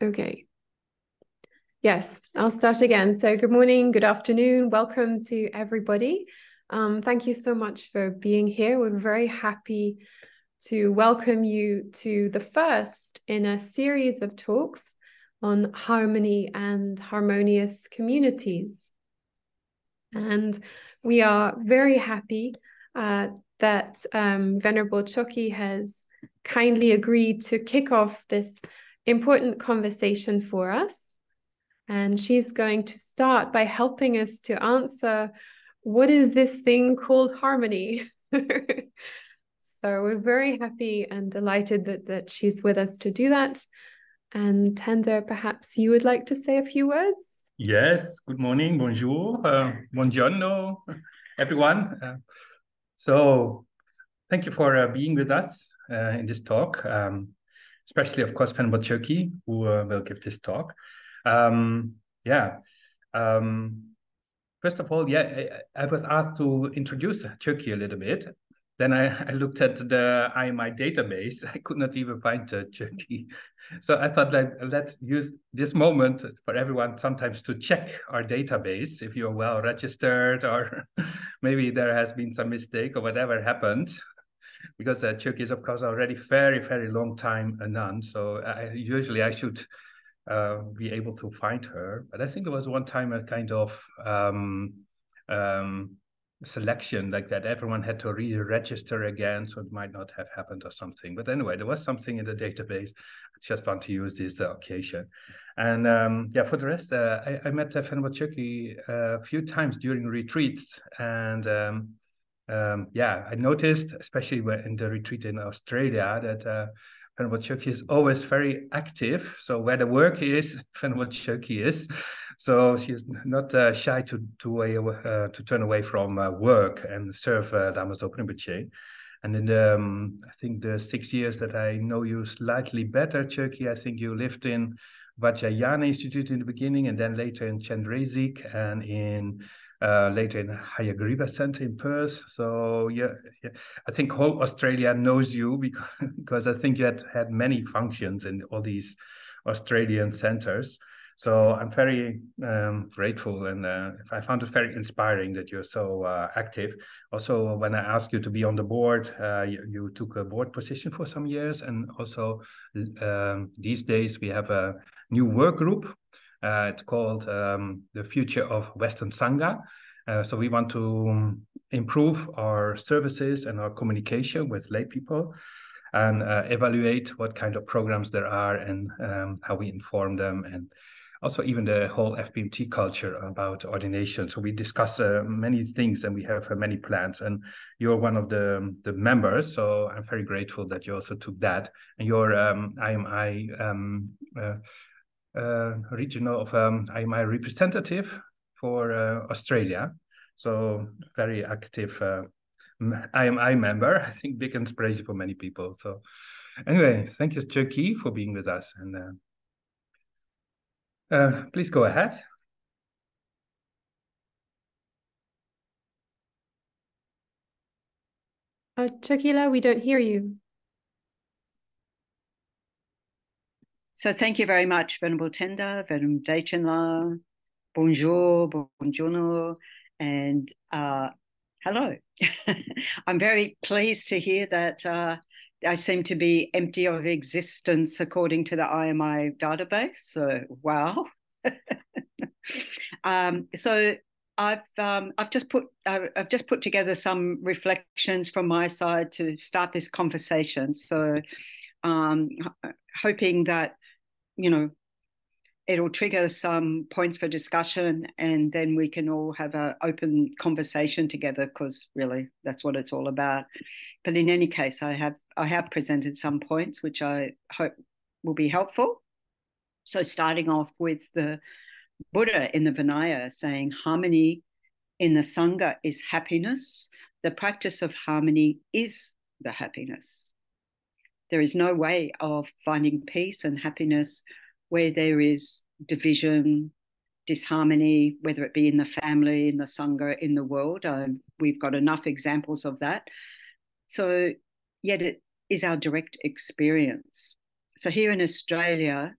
Okay. Yes, I'll start again. So good morning, good afternoon. Welcome to everybody. Thank you so much for being here. We're very happy to welcome you to the first in a series of talks on harmony and harmonious communities. And we are very happy that Venerable Chökyi has kindly agreed to kick off this important conversation for us. And she's going to start by helping us to answer, what is this thing called harmony? So we're very happy and delighted that she's with us to do that. And Tender, perhaps you would like to say a few words? Yes, good morning, bonjour, buongiorno, everyone. So thank you for being with us in this talk, especially, of course, Venerable Chökyi, who will give this talk. Yeah. First of all, I was asked to introduce Chökyi a little bit. Then I looked at the IMI database. I could not even find Chökyi. So I thought, like, let's use this moment for everyone sometimes to check our database if you're well registered, or maybe there has been some mistake or whatever happened. Because Chökyi is, of course, already very, very long time a nun. So usually I should be able to find her. But I think there was one time a kind of selection like that. Everyone had to re-register again, so it might not have happened or something. But anyway, there was something in the database. I just want to use this occasion. And for the rest, I met Venerable Chökyi a few times during retreats. And I noticed, especially in the retreat in Australia, that Venerable Chökyi is always very active. So where the work is, Venerable Chökyi is. So she's not shy to turn away from work and serve Lamas Rinpoche. And in I think the 6 years that I know you slightly better, Chökyi, I think you lived in Vajrayana Institute in the beginning, and then later in Chenrezig, and in later in Hayagriva Center in Perth. So yeah, I think whole Australia knows you because I think you had many functions in all these Australian centers. So I'm very grateful, and I found it very inspiring that you're so active. Also, when I asked you to be on the board, you took a board position for some years, and also these days we have a new work group. It's called The Future of Western Sangha. So we want to improve our services and our communication with lay people, and evaluate what kind of programs there are, and how we inform them, and also even the whole FPMT culture about ordination. So we discuss many things, and we have many plans, and you're one of the members. So I'm very grateful that you also took that. And you're IMI regional of IMI representative for Australia. So very active IMI member. I think big inspiration for many people. So anyway, thank you, Chökyi, for being with us. And please go ahead. Chökyi, we don't hear you. So thank you very much, Venerable Tender, Venerable Daichenla, bonjour, buongiorno, and hello. I'm very pleased to hear that I seem to be empty of existence according to the IMI database. So wow. So I've just put together some reflections from my side to start this conversation. So hoping that it'll trigger some points for discussion, and then we can all have an open conversation together, because really that's what it's all about. But in any case, I have presented some points which I hope will be helpful. So starting off with the Buddha in the Vinaya saying harmony in the Sangha is happiness. The practice of harmony is the happiness. There is no way of finding peace and happiness where there is division, disharmony, whether it be in the family, in the Sangha, in the world. We've got enough examples of that. So yet it is our direct experience. So here in Australia,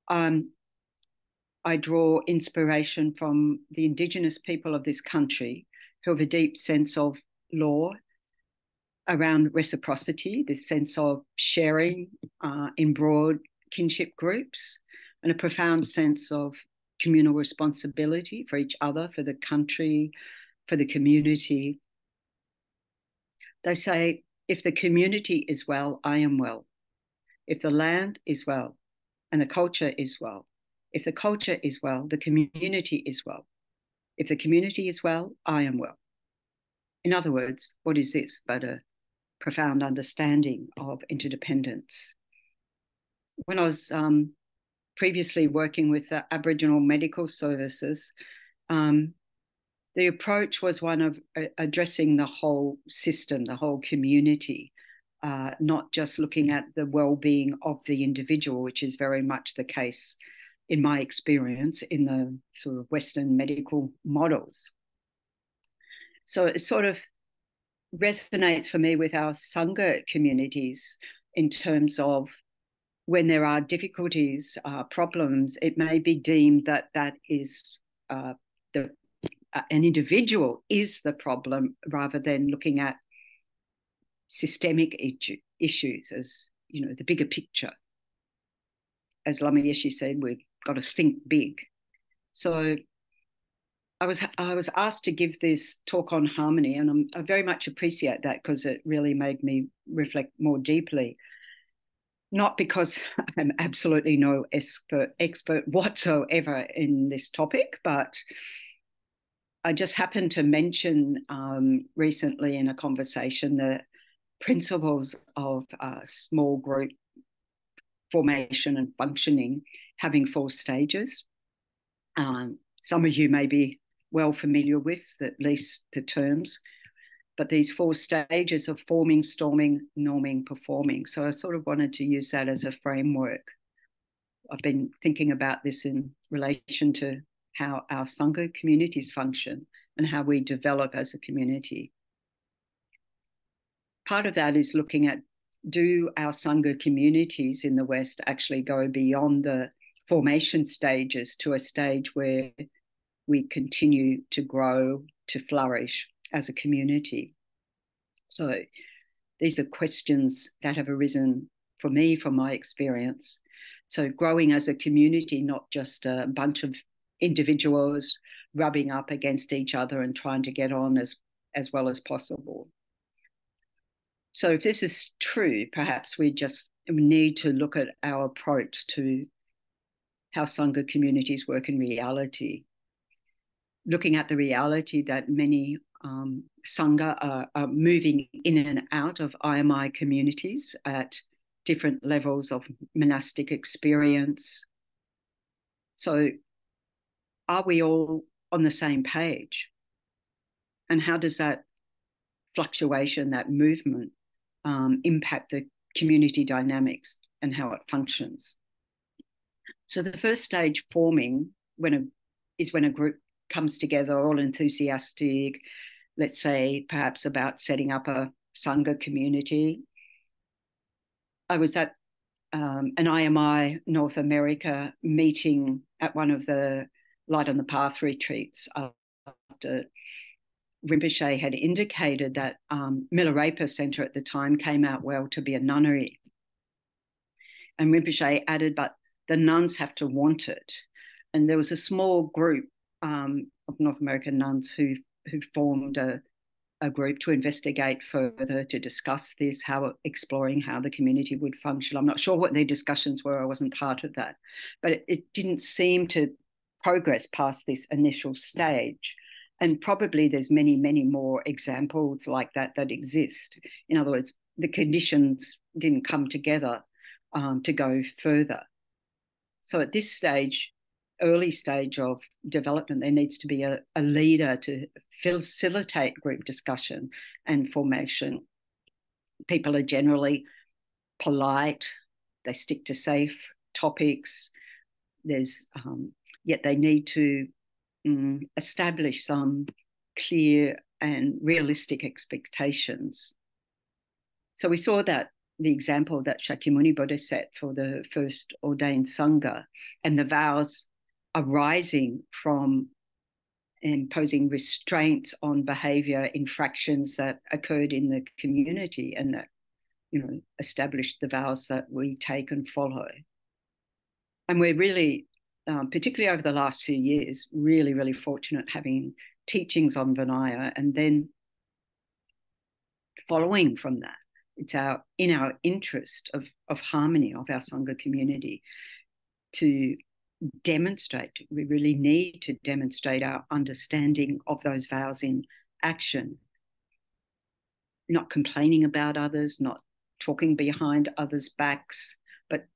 I draw inspiration from the Indigenous people of this country who have a deep sense of law around reciprocity, this sense of sharing in broad kinship groups, and a profound sense of communal responsibility for each other, for the country, for the community. They say, if the community is well, I am well. If the land is well and the culture is well, if the culture is well, the community is well. If the community is well, I am well. In other words, what is this but a profound understanding of interdependence? When I was previously working with the Aboriginal Medical Services, the approach was one of addressing the whole system, the whole community, not just looking at the well-being of the individual, which is very much the case in my experience in the sort of Western medical models. So it sort of resonates for me with our Sangha communities in terms of when there are difficulties, problems, it may be deemed that that is an individual is the problem rather than looking at systemic issues as, you know, the bigger picture. As Lama Yeshe said, we've got to think big. So I was asked to give this talk on harmony, and I very much appreciate that because it really made me reflect more deeply. Not because I'm absolutely no expert whatsoever in this topic, but I just happened to mention recently in a conversation the principles of small group formation and functioning having 4 stages. Some of you may be well familiar with at least the terms, but these 4 stages of forming, storming, norming, performing. So I sort of wanted to use that as a framework. I've been thinking about this in relation to how our Sangha communities function and how we develop as a community. Part of that is looking at, do our Sangha communities in the West actually go beyond the formation stages to a stage where we continue to grow, to flourish as a community? So these are questions that have arisen for me from my experience. So growing as a community, not just a bunch of individuals rubbing up against each other and trying to get on as well as possible. So if this is true, perhaps we just need to look at our approach to how Sangha communities work in reality, looking at the reality that many Sangha are moving in and out of IMI communities at different levels of monastic experience. So are we all on the same page? And how does that fluctuation, that movement, impact the community dynamics and how it functions? So the first stage, forming, is when a group comes together, all enthusiastic, let's say perhaps about setting up a Sangha community. I was at an IMI North America meeting at one of the Light on the Path retreats after Rinpoche had indicated that Milarepa Center at the time came out well to be a nunnery. And Rinpoche added, but the nuns have to want it. And there was a small group of North American nuns who formed a group to investigate further, to discuss this, exploring how the community would function. I'm not sure what their discussions were. I wasn't part of that. But it didn't seem to progress past this initial stage. And probably there's many, many more examples like that exist. In other words, the conditions didn't come together to go further. So at this stage, early stage of development, there needs to be a leader to facilitate group discussion and formation. People are generally polite, they stick to safe topics. Yet they need to establish some clear and realistic expectations. So we saw that the example that Chökyi Buddha set for the first ordained Sangha, and the vows arising from imposing restraints on behavior infractions that occurred in the community, and that, established the vows that we take and follow. And we're really, particularly over the last few years, really, really fortunate having teachings on Vinaya, and then following from that. It's in our interest of harmony of our Sangha community to demonstrate. We really need to demonstrate our understanding of those vows in action, not complaining about others, not talking behind others' backs, but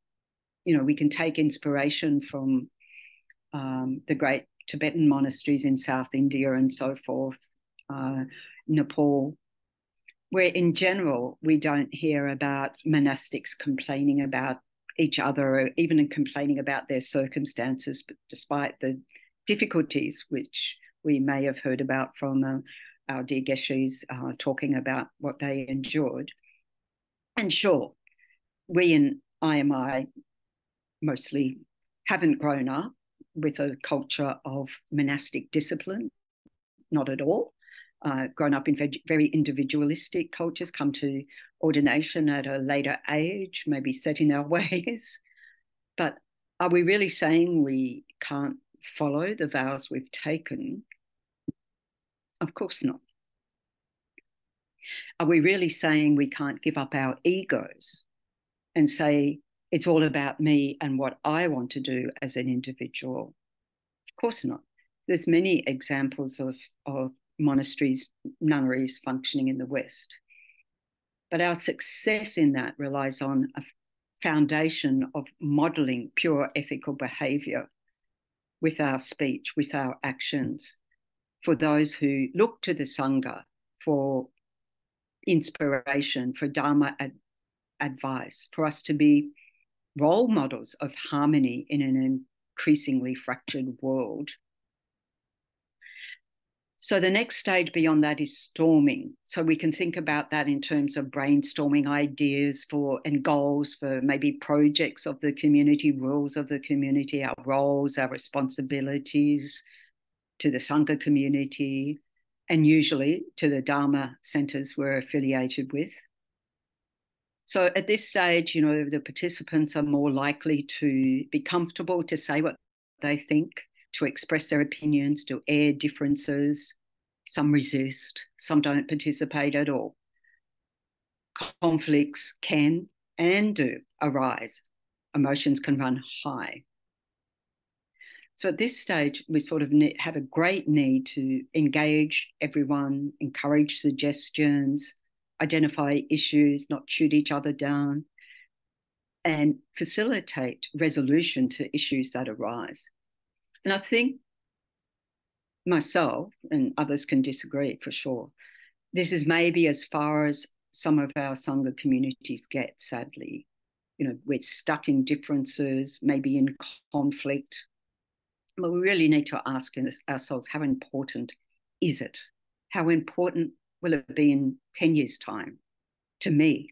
we can take inspiration from the great Tibetan monasteries in South India and so forth, Nepal, where in general we don't hear about monastics complaining about each other, or even complaining about their circumstances, but despite the difficulties which we may have heard about from our dear Geshis talking about what they endured. And sure, we in IMI mostly haven't grown up with a culture of monastic discipline, not at all. Grown up in very individualistic cultures, come to ordination at a later age, maybe set in our ways. But are we really saying we can't follow the vows we've taken? Of course not. Are we really saying we can't give up our egos and say it's all about me and what I want to do as an individual? Of course not. There's many examples of monasteries, nunneries functioning in the West. But our success in that relies on a foundation of modeling pure ethical behavior with our speech, with our actions, for those who look to the Sangha for inspiration, for Dharma advice, for us to be role models of harmony in an increasingly fractured world. So the next stage beyond that is storming. So we can think about that in terms of brainstorming ideas and goals for maybe projects of the community, rules of the community, our roles, our responsibilities to the Sangha community, and usually to the Dharma centres we're affiliated with. So at this stage, the participants are more likely to be comfortable to say what they think, to express their opinions, to air differences. Some resist, some don't participate at all. Conflicts can and do arise. Emotions can run high. So at this stage, we sort of have a great need to engage everyone, encourage suggestions, identify issues, not shoot each other down, and facilitate resolution to issues that arise. And I think myself, and others can disagree for sure, this is maybe as far as some of our Sangha communities get, sadly. We're stuck in differences, maybe in conflict. But we really need to ask ourselves, how important is it? How important will it be in 10 years' time to me,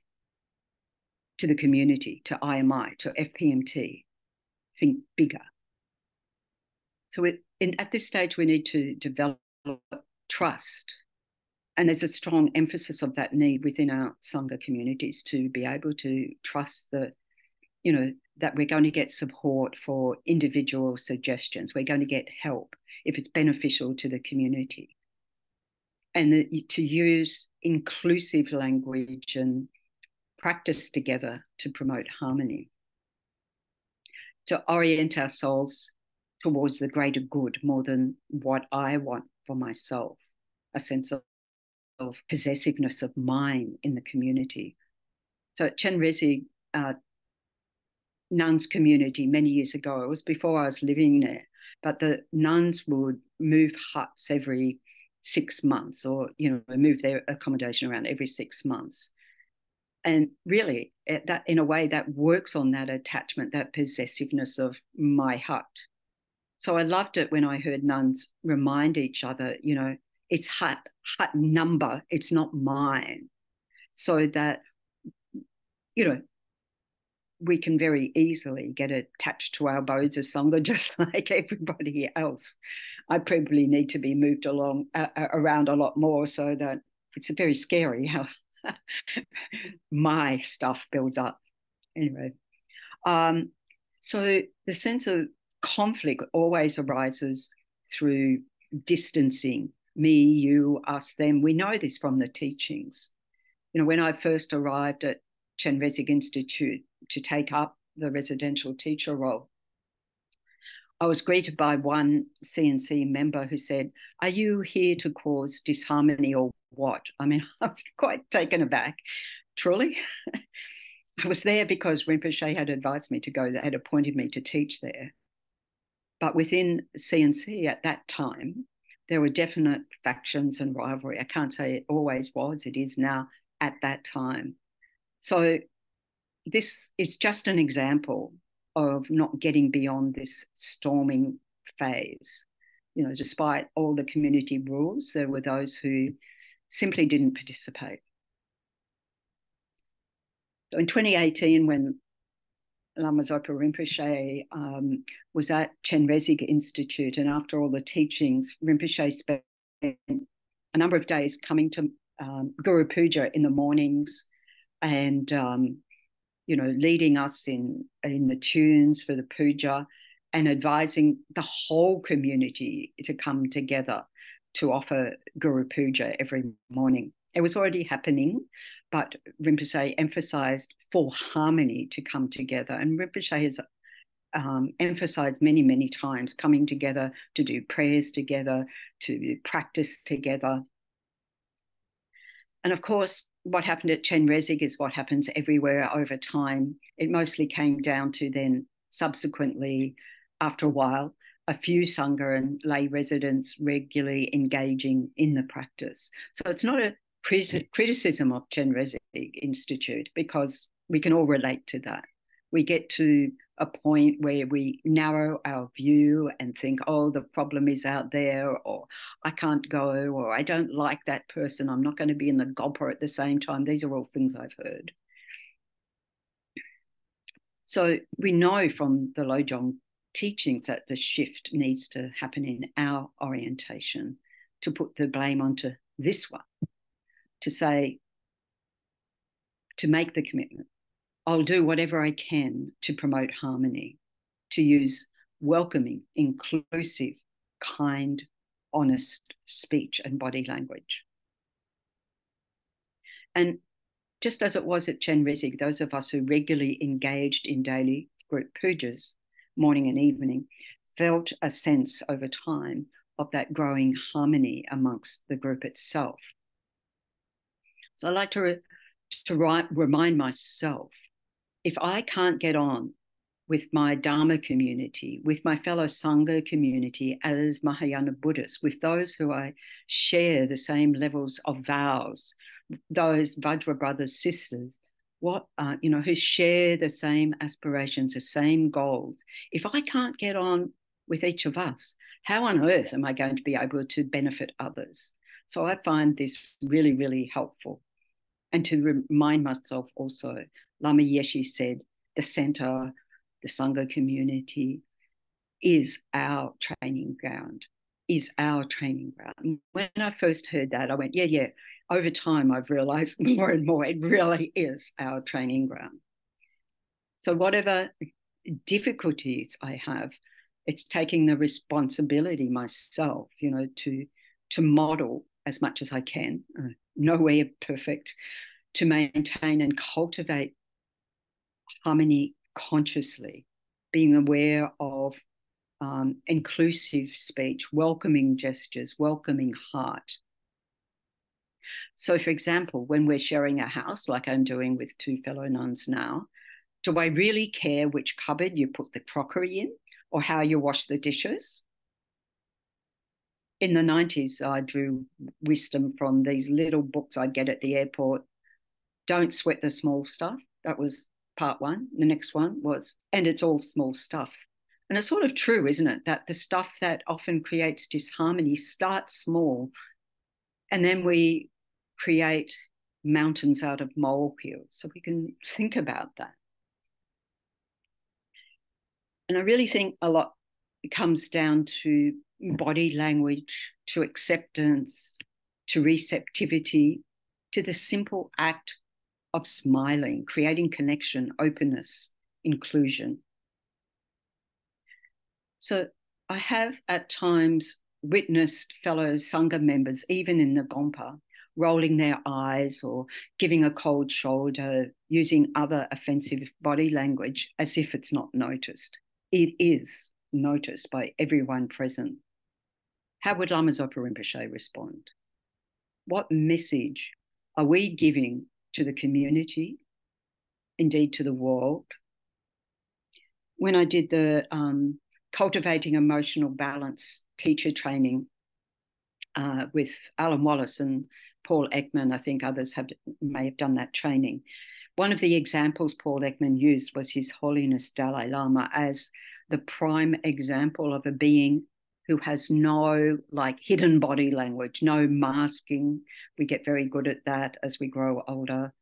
to the community, to IMI, to FPMT? Think bigger. So at this stage, we need to develop trust. And there's a strong emphasis of that need within our Sangha communities to be able to trust that we're going to get support for individual suggestions. We're going to get help if it's beneficial to the community. And to use inclusive language and practice together to promote harmony. To orient ourselves towards the greater good more than what I want for myself, a sense of possessiveness of mine in the community. So at Chenrezig, nuns community many years ago, it was before I was living there, but the nuns would move huts every 6 months, or move their accommodation around every 6 months. And really, that in a way that works on that attachment, that possessiveness of my hut. So I loved it when I heard nuns remind each other, it's hut number, it's not mine. So that you know, we can very easily get attached to our abodes of Sangha just like everybody else. I probably need to be moved along around a lot more, so that it's very scary how my stuff builds up. Anyway, so the sense of conflict always arises through distancing, me, you, us, them. We know this from the teachings. You know, when I first arrived at Chenrezig Institute to take up the residential teacher role, I was greeted by one CNC member who said, "Are you here to cause disharmony or what?" I mean, I was quite taken aback. Truly, I was there because Rinpoche had advised me to go, had appointed me to teach there. But within CNC at that time, there were definite factions and rivalry. I can't say it always was, it is now at that time. So this is just an example of not getting beyond this storming phase. You know, despite all the community rules, there were those who simply didn't participate. So in 2018, when Lama Zopa Rinpoche was at Chenrezig Institute, and after all the teachings, Rinpoche spent a number of days coming to Guru Puja in the mornings and you know, leading us in the tunes for the puja and advising the whole community to come together to offer Guru Puja every morning. It was already happening, but Rinpoche emphasized for harmony to come together. And Rinpoche has emphasized many, many times coming together to do prayers together, to practice together. And of course, what happened at Chenrezig is what happens everywhere over time. It mostly came down to then subsequently, after a while, a few Sangha and lay residents regularly engaging in the practice. So it's not a criticism of Chenrezig Institute, because we can all relate to that. We get to a point where we narrow our view and think, oh, the problem is out there, or I can't go, or I don't like that person, I'm not going to be in the gobpa at the same time. These are all things I've heard. So we know from the Lojong teachings that the shift needs to happen in our orientation, to put the blame onto this one, to say, to make the commitment, I'll do whatever I can to promote harmony, to use welcoming, inclusive, kind, honest speech and body language. And just as it was at Chenrezig, those of us who regularly engaged in daily group pujas, morning and evening, felt a sense over time of that growing harmony amongst the group itself. So I like to remind myself, if I can't get on with my Dharma community, with my fellow Sangha community as Mahayana Buddhists, with those who I share the same levels of vows, those Vajra brothers, sisters, who share the same aspirations, the same goals. If I can't get on with each of us, how on earth am I going to be able to benefit others? So I find this really, really helpful. And to remind myself also, Lama Yeshe said, the center, the Sangha community is our training ground, is our training ground. When I first heard that, I went, yeah. Over time, I've realized more and more, it really is our training ground. So whatever difficulties I have, it's taking the responsibility myself, to model as much as I can, nowhere perfect, to maintain and cultivate harmony consciously, being aware of inclusive speech, welcoming gestures, welcoming heart. So, for example, when we're sharing a house, like I'm doing with two fellow nuns now, do I really care which cupboard you put the crockery in or how you wash the dishes? In the 90s, I drew wisdom from these little books I'd get at the airport. Don't sweat the small stuff. That was part one. The next one was, and it's all small stuff. And it's sort of true, isn't it? That the stuff that often creates disharmony starts small, and then we create mountains out of molehills. So we can think about that. And I really think a lot comes down to body language, to acceptance, to receptivity, to the simple act of smiling, creating connection, openness, inclusion. So I have at times witnessed fellow Sangha members, even in the Gompa, rolling their eyes or giving a cold shoulder, using other offensive body language as if it's not noticed. It is noticed by everyone present. How would Lama Zopa Rinpoche respond? What message are we giving to the community, indeed to the world? When I did the Cultivating Emotional Balance teacher training with Alan Wallace and Paul Ekman, I think others may have done that training. One of the examples Paul Ekman used was His Holiness Dalai Lama as the prime example of a being who has no hidden body language, no masking. We get very good at that as we grow older.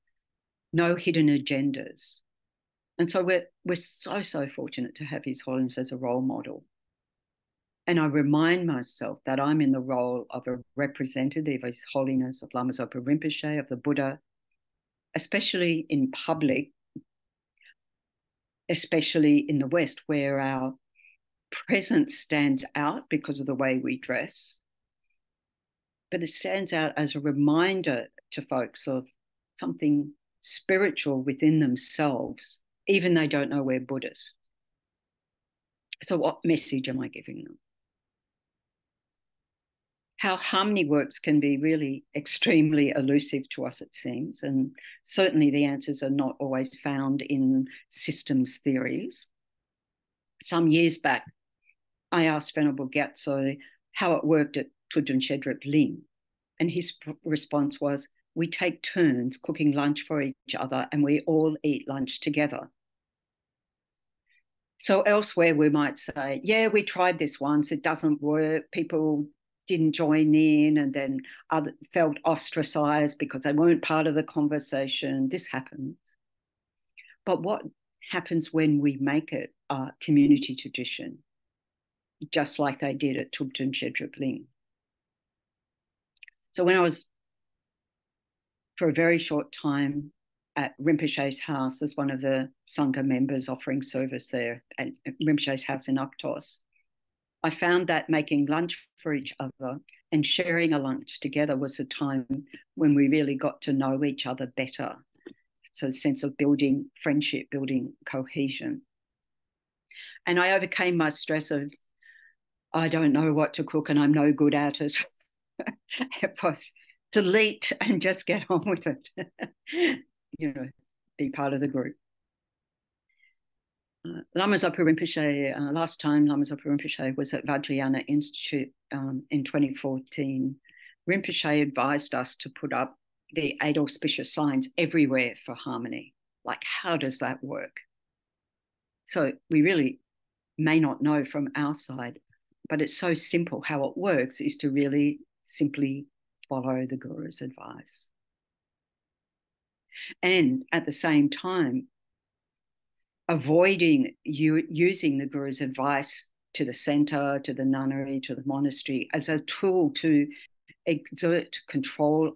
No hidden agendas. And so we're so fortunate to have His Holiness as a role model. And I remind myself that I'm in the role of a representative of His Holiness, of Lama Zopa Rinpoche, of the Buddha, especially in public, especially in the West, where our presence stands out because of the way we dress. But it stands out as a reminder to folks of something spiritual within themselves, even they don't know we're Buddhists. So what message am I giving them? How harmony works can be really extremely elusive to us, it seems, and certainly the answers are not always found in systems theories. Some years back, I asked Venerable Gyatso how it worked at Tudun Shedrip Ling, and his response was, we take turns cooking lunch for each other and we all eat lunch together. So elsewhere we might say, yeah, we tried this once, it doesn't work, people didn't join in and then felt ostracized because they weren't part of the conversation. This happens. But what happens when we make it a community tradition, just like they did at Tudun Shedrip Ling? So when I was, for a very short time, at Rinpoche's house as one of the Sangha members offering service there at Rinpoche's house in Aptos, I found that making lunch for each other and sharing a lunch together was a time when we really got to know each other better. So the sense of building friendship, building cohesion. And I overcame my stress of, I don't know what to cook and I'm no good at it. It was delete and just get on with it. Be part of the group. Lama Zopa Rinpoche, last time Lama Zopa Rinpoche was at Vajrayana Institute in 2014. Rinpoche advised us to put up the 8 auspicious signs everywhere for harmony. Like, how does that work? So we really may not know from our side, but it's so simple. How it works is to really simply follow the Guru's advice. And at the same time, avoiding using the Guru's advice to the center, to the nunnery, to the monastery as a tool to exert control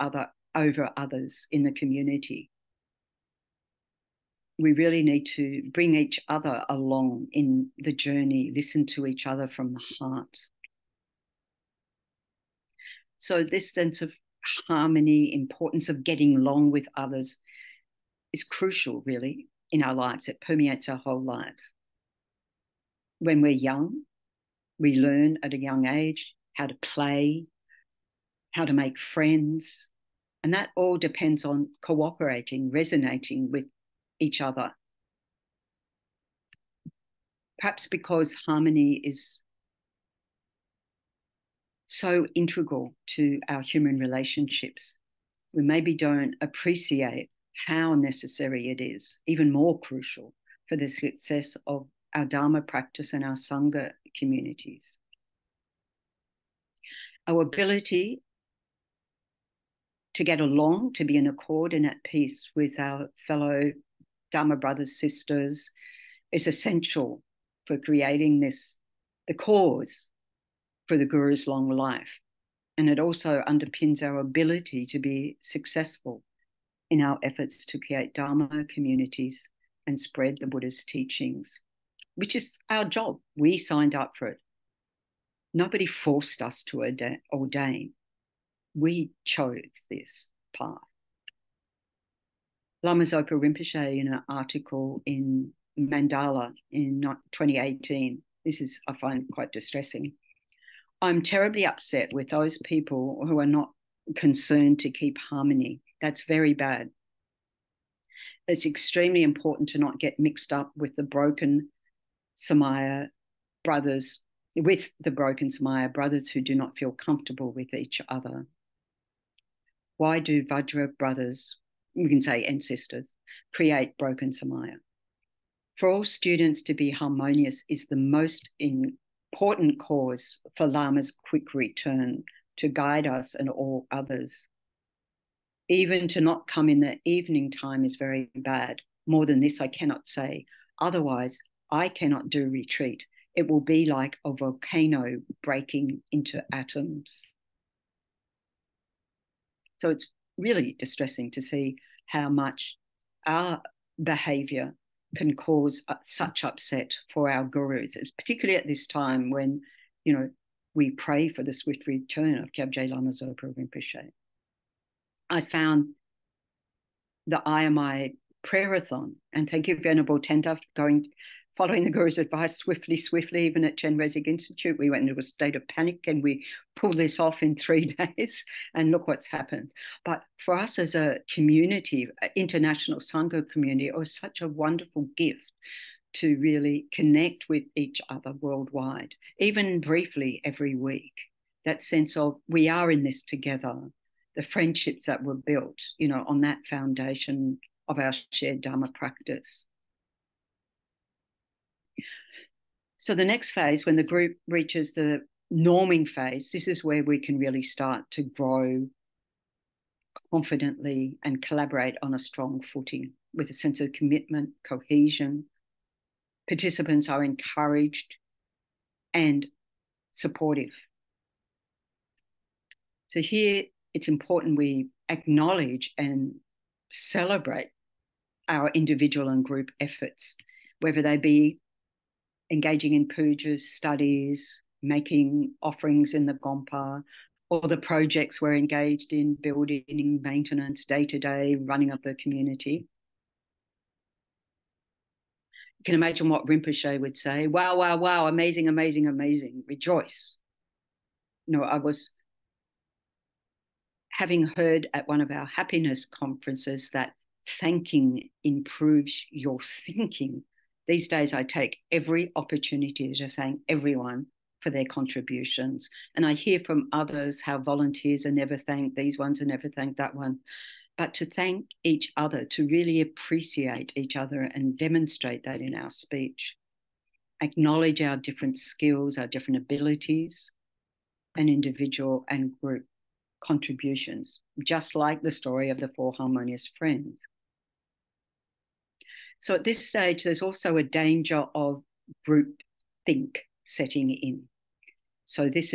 over others in the community. We really need to bring each other along in the journey, listen to each other from the heart. So this sense of harmony, importance of getting along with others is crucial, really, in our lives. It permeates our whole lives. When we're young, we learn at a young age how to play, how to make friends, and that all depends on cooperating, resonating with each other. Perhaps because harmony is so integral to our human relationships, we maybe don't appreciate how necessary it is, even more crucial for the success of our Dharma practice and our Sangha communities. Our ability to get along, to be in accord and at peace with our fellow Dharma brothers, sisters, is essential for creating the cause for the Guru's long life. And it also underpins our ability to be successful in our efforts to create Dharma communities and spread the Buddha's teachings, which is our job. We signed up for it. Nobody forced us to ordain. We chose this path. Lama Zopa Rinpoche, in an article in Mandala in 2018, this is, I find, quite distressing. I'm terribly upset with those people who are not concerned to keep harmony. That's very bad. It's extremely important to not get mixed up with the broken Samaya brothers, with the broken Samaya brothers who do not feel comfortable with each other. Why do Vajra brothers, we can say ancestors, create broken Samaya? For all students to be harmonious is the most important cause for Lama's quick return to guide us and all others. Even to not come in the evening time is very bad. More than this, I cannot say. Otherwise, I cannot do retreat. It will be like a volcano breaking into atoms. So it's really distressing to see how much our behavior can cause such upset for our gurus, particularly at this time when, we pray for the swift return of Kyabje Lama Zopa Rinpoche. I found the IMI prayer-a-thon, and thank you, Venerable Tenda, following the Guru's advice swiftly, even at Chen Rezig Institute. We went into a state of panic and we pulled this off in 3 days, and look what's happened. But for us as a community, international Sangha community, it was such a wonderful gift to really connect with each other worldwide, even briefly every week. That sense of we are in this together, the friendships that were built, on that foundation of our shared Dharma practice. So the next phase, when the group reaches the norming phase, this is where we can really start to grow confidently and collaborate on a strong footing with a sense of commitment, cohesion. Participants are encouraged and supportive. So here it's important we acknowledge and celebrate our individual and group efforts, whether they be engaging in pujas, studies, making offerings in the Gompa, or the projects we're engaged in, building, maintenance, day-to-day, running of the community. You can imagine what Rinpoche would say, wow, wow, wow, amazing, amazing, amazing, rejoice. I was having heard at one of our happiness conferences that thanking improves your thinking. These days, I take every opportunity to thank everyone for their contributions. And I hear from others how volunteers are never thanked, these ones are never thanked, that one. But to thank each other, to really appreciate each other and demonstrate that in our speech. Acknowledge our different skills, our different abilities, and individual and group contributions, just like the story of the 4 harmonious friends. So at this stage, there's also a danger of group think setting in. So this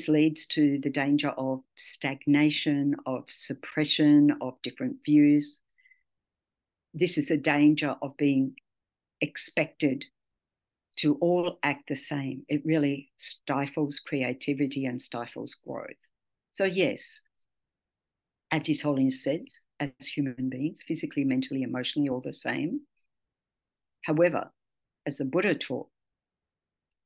leads to the danger of stagnation, of suppression of different views. This is the danger of being expected to all act the same. It really stifles creativity and stifles growth. So yes, as His Holiness says, as human beings, physically, mentally, emotionally, all the same. However, as the Buddha taught,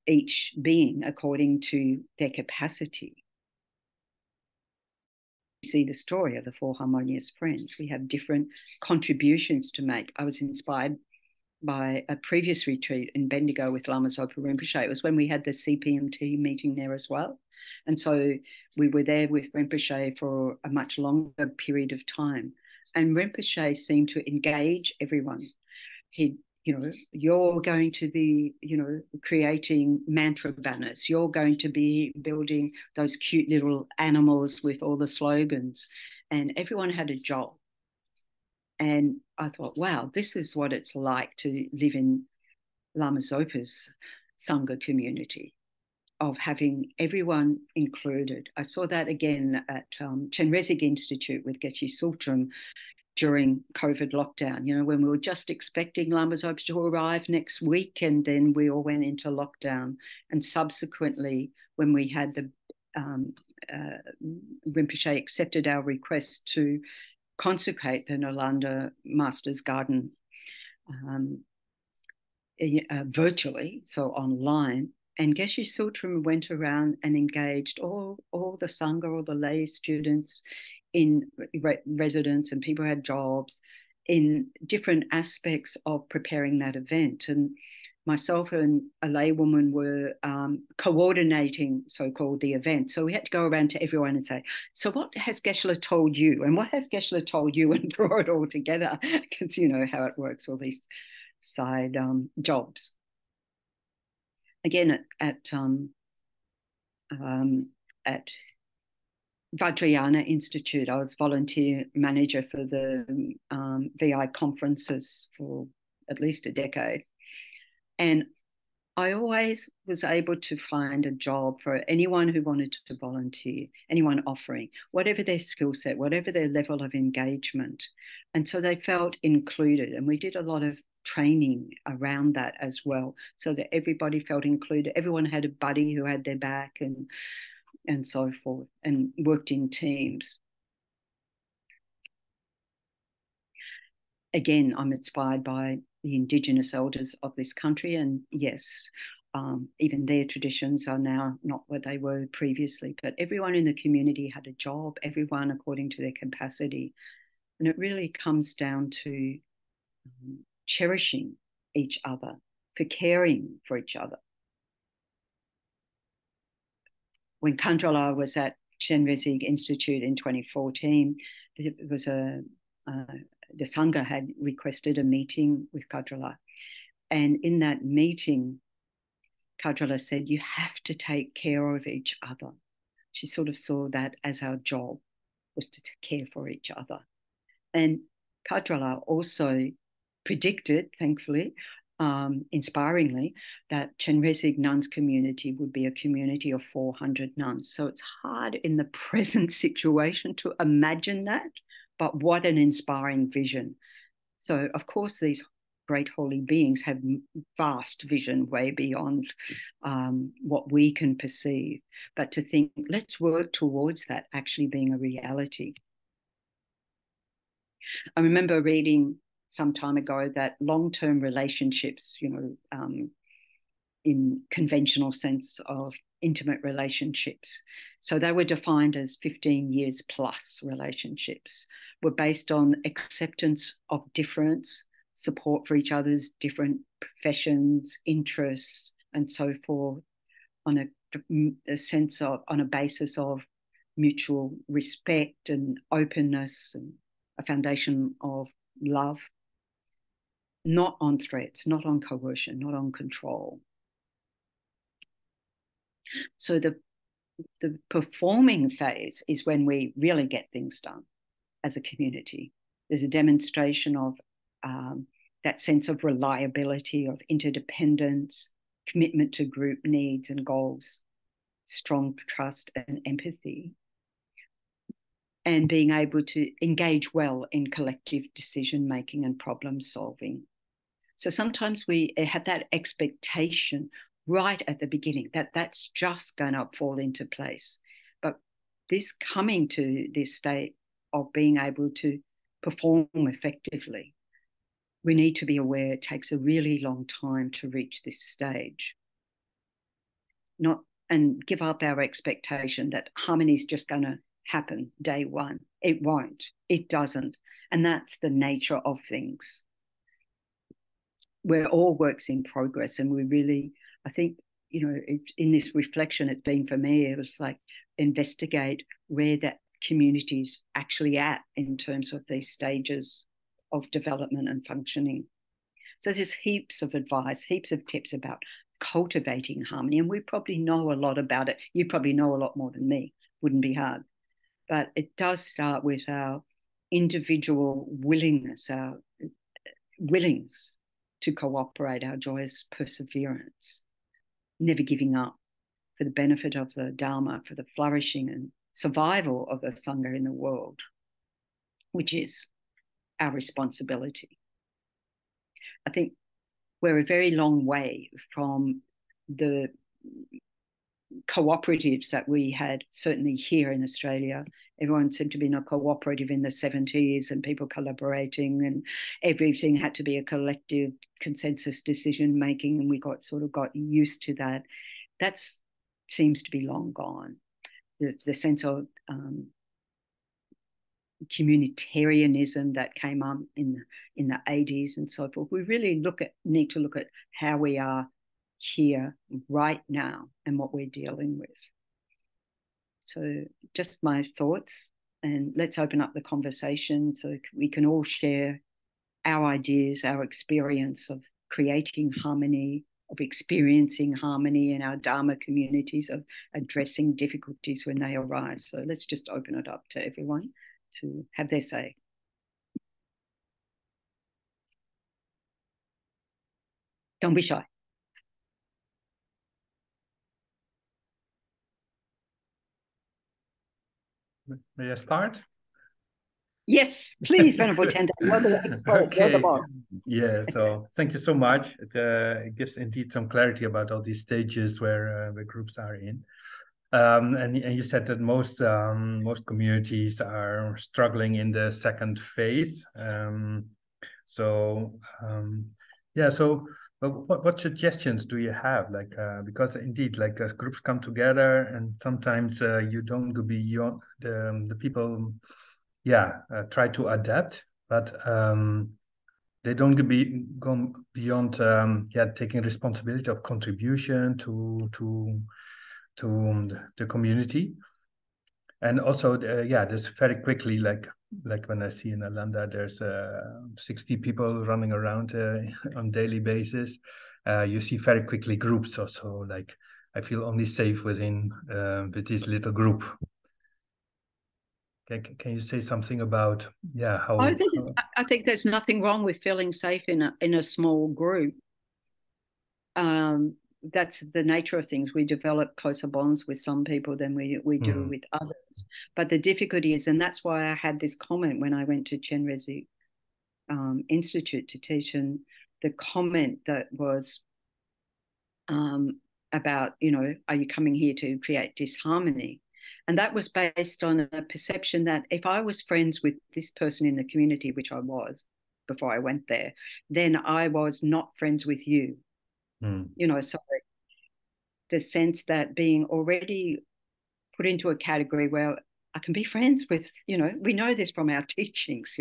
each being according to their capacity. You see the story of the 4 harmonious friends. We have different contributions to make. I was inspired by a previous retreat in Bendigo with Lama Zopa Rinpoche. It was when we had the CPMT meeting there as well. And so we were there with Rinpoche for a much longer period of time. And Rinpoche seemed to engage everyone. He'd you're going to be, creating mantra banners. You're going to be building those cute little animals with all the slogans. And everyone had a job. And I thought, wow, this is what it's like to live in Lama Zopa's Sangha community, of having everyone included. I saw that again at Chenrezig Institute with Geshe Sultram during COVID lockdown, when we were just expecting Lama Zopa to arrive next week, and then we all went into lockdown. And subsequently, when we had the Rinpoche accepted our request to consecrate the Nalanda Master's Garden virtually, so online, and Geshe Sultram went around and engaged all the Sangha, all the lay students in residence, and people had jobs in different aspects of preparing that event. And myself and a laywoman were coordinating, so-called, the event. So we had to go around to everyone and say, so what has Geshe told you? And what has Geshe told you? And draw it all together, because you know how it works, all these side jobs. Again, at Vajrayana Institute, I was volunteer manager for the VI conferences for at least a decade. And I always was able to find a job for anyone who wanted to volunteer, anyone offering, whatever their skill set, whatever their level of engagement. And so they felt included. And we did a lot of training around that as well, so that everybody felt included. Everyone had a buddy who had their back, and so forth, and worked in teams. Again, I'm inspired by the Indigenous elders of this country, and yes, even their traditions are now not what they were previously, but everyone in the community had a job, everyone according to their capacity. And it really comes down to cherishing each other, for caring for each other. When Kandrila was at Chenrezig Institute in 2014, it was the Sangha had requested a meeting with Kandrila. And in that meeting, Kandrila said, you have to take care of each other. She sort of saw that as our job, was to care for each other. And Kandrila also predicted, thankfully, inspiringly, that Chenrezig nuns community would be a community of 400 nuns. So it's hard in the present situation to imagine that, but what an inspiring vision. So, of course, these great holy beings have vast vision way beyond what we can perceive. But to think, let's work towards that actually being a reality. I remember reading some time ago that long-term relationships, in conventional sense of intimate relationships, so they were defined as 15 years plus relationships, were based on acceptance of difference, support for each other's different professions, interests, and so forth, on a basis of mutual respect and openness, and a foundation of love, not on threats, not on coercion, not on control. So the performing phase is when we really get things done as a community. There's a demonstration of that sense of reliability, of interdependence, commitment to group needs and goals, strong trust and empathy, and being able to engage well in collective decision-making and problem-solving. So sometimes we have that expectation right at the beginning that that's just going to fall into place. But this coming to this state of being able to perform effectively, we need to be aware it takes a really long time to reach this stage. And give up our expectation that harmony is just going to happen day one. It won't. It doesn't. And that's the nature of things. We're all works in progress, and we really, I think, in this reflection, it's been for me, it was like investigate where that community's actually at in terms of these stages of development and functioning. So there's heaps of advice, heaps of tips about cultivating harmony, and we probably know a lot about it. You probably know a lot more than me. Wouldn't be hard. But it does start with our individual willingness, our willingness to cooperate, our joyous perseverance, never giving up for the benefit of the Dharma, for the flourishing and survival of the Sangha in the world, which is our responsibility. I think we're a very long way from the cooperatives that we had certainly here in Australia. Everyone seemed to be not cooperative in the 70s, and people collaborating, and everything had to be a collective consensus decision making, and we got used to that. That seems to be long gone. The sense of communitarianism that came up in the 80s and so forth. We really need to look at how we are here right now and what we're dealing with. So just my thoughts, and let's open up the conversation so we can all share our ideas, our experience of creating harmony, of experiencing harmony in our Dharma communities, of addressing difficulties when they arise. So let's just open it up to everyone to have their say. Don't be shy. May I start? Yes, please, Venerable Tender. You're the expert. Okay. You're the boss. Yeah, so thank you so much. It gives indeed some clarity about all these stages where the groups are in. And you said that most communities are struggling in the second phase. So what suggestions do you have? Like because indeed, like groups come together, and sometimes you don't go beyond the people. Try to adapt, but they don't go beyond taking responsibility of contribution to the community. And also there's very quickly, like when I see in Alanda, there's 60 people running around on daily basis. You see very quickly groups also, like I feel only safe within with this little group. Can you say something about how? I think there's nothing wrong with feeling safe in a small group. That's the nature of things. We develop closer bonds with some people than we do with others. But the difficulty is, and that's why I had this comment when I went to Chenrezig Institute to teach, and the comment that was about, are you coming here to create disharmony? And that was based on a perception that if I was friends with this person in the community, which I was before I went there, then I was not friends with you. So the sense that being already put into a category where I can be friends with, we know this from our teachings,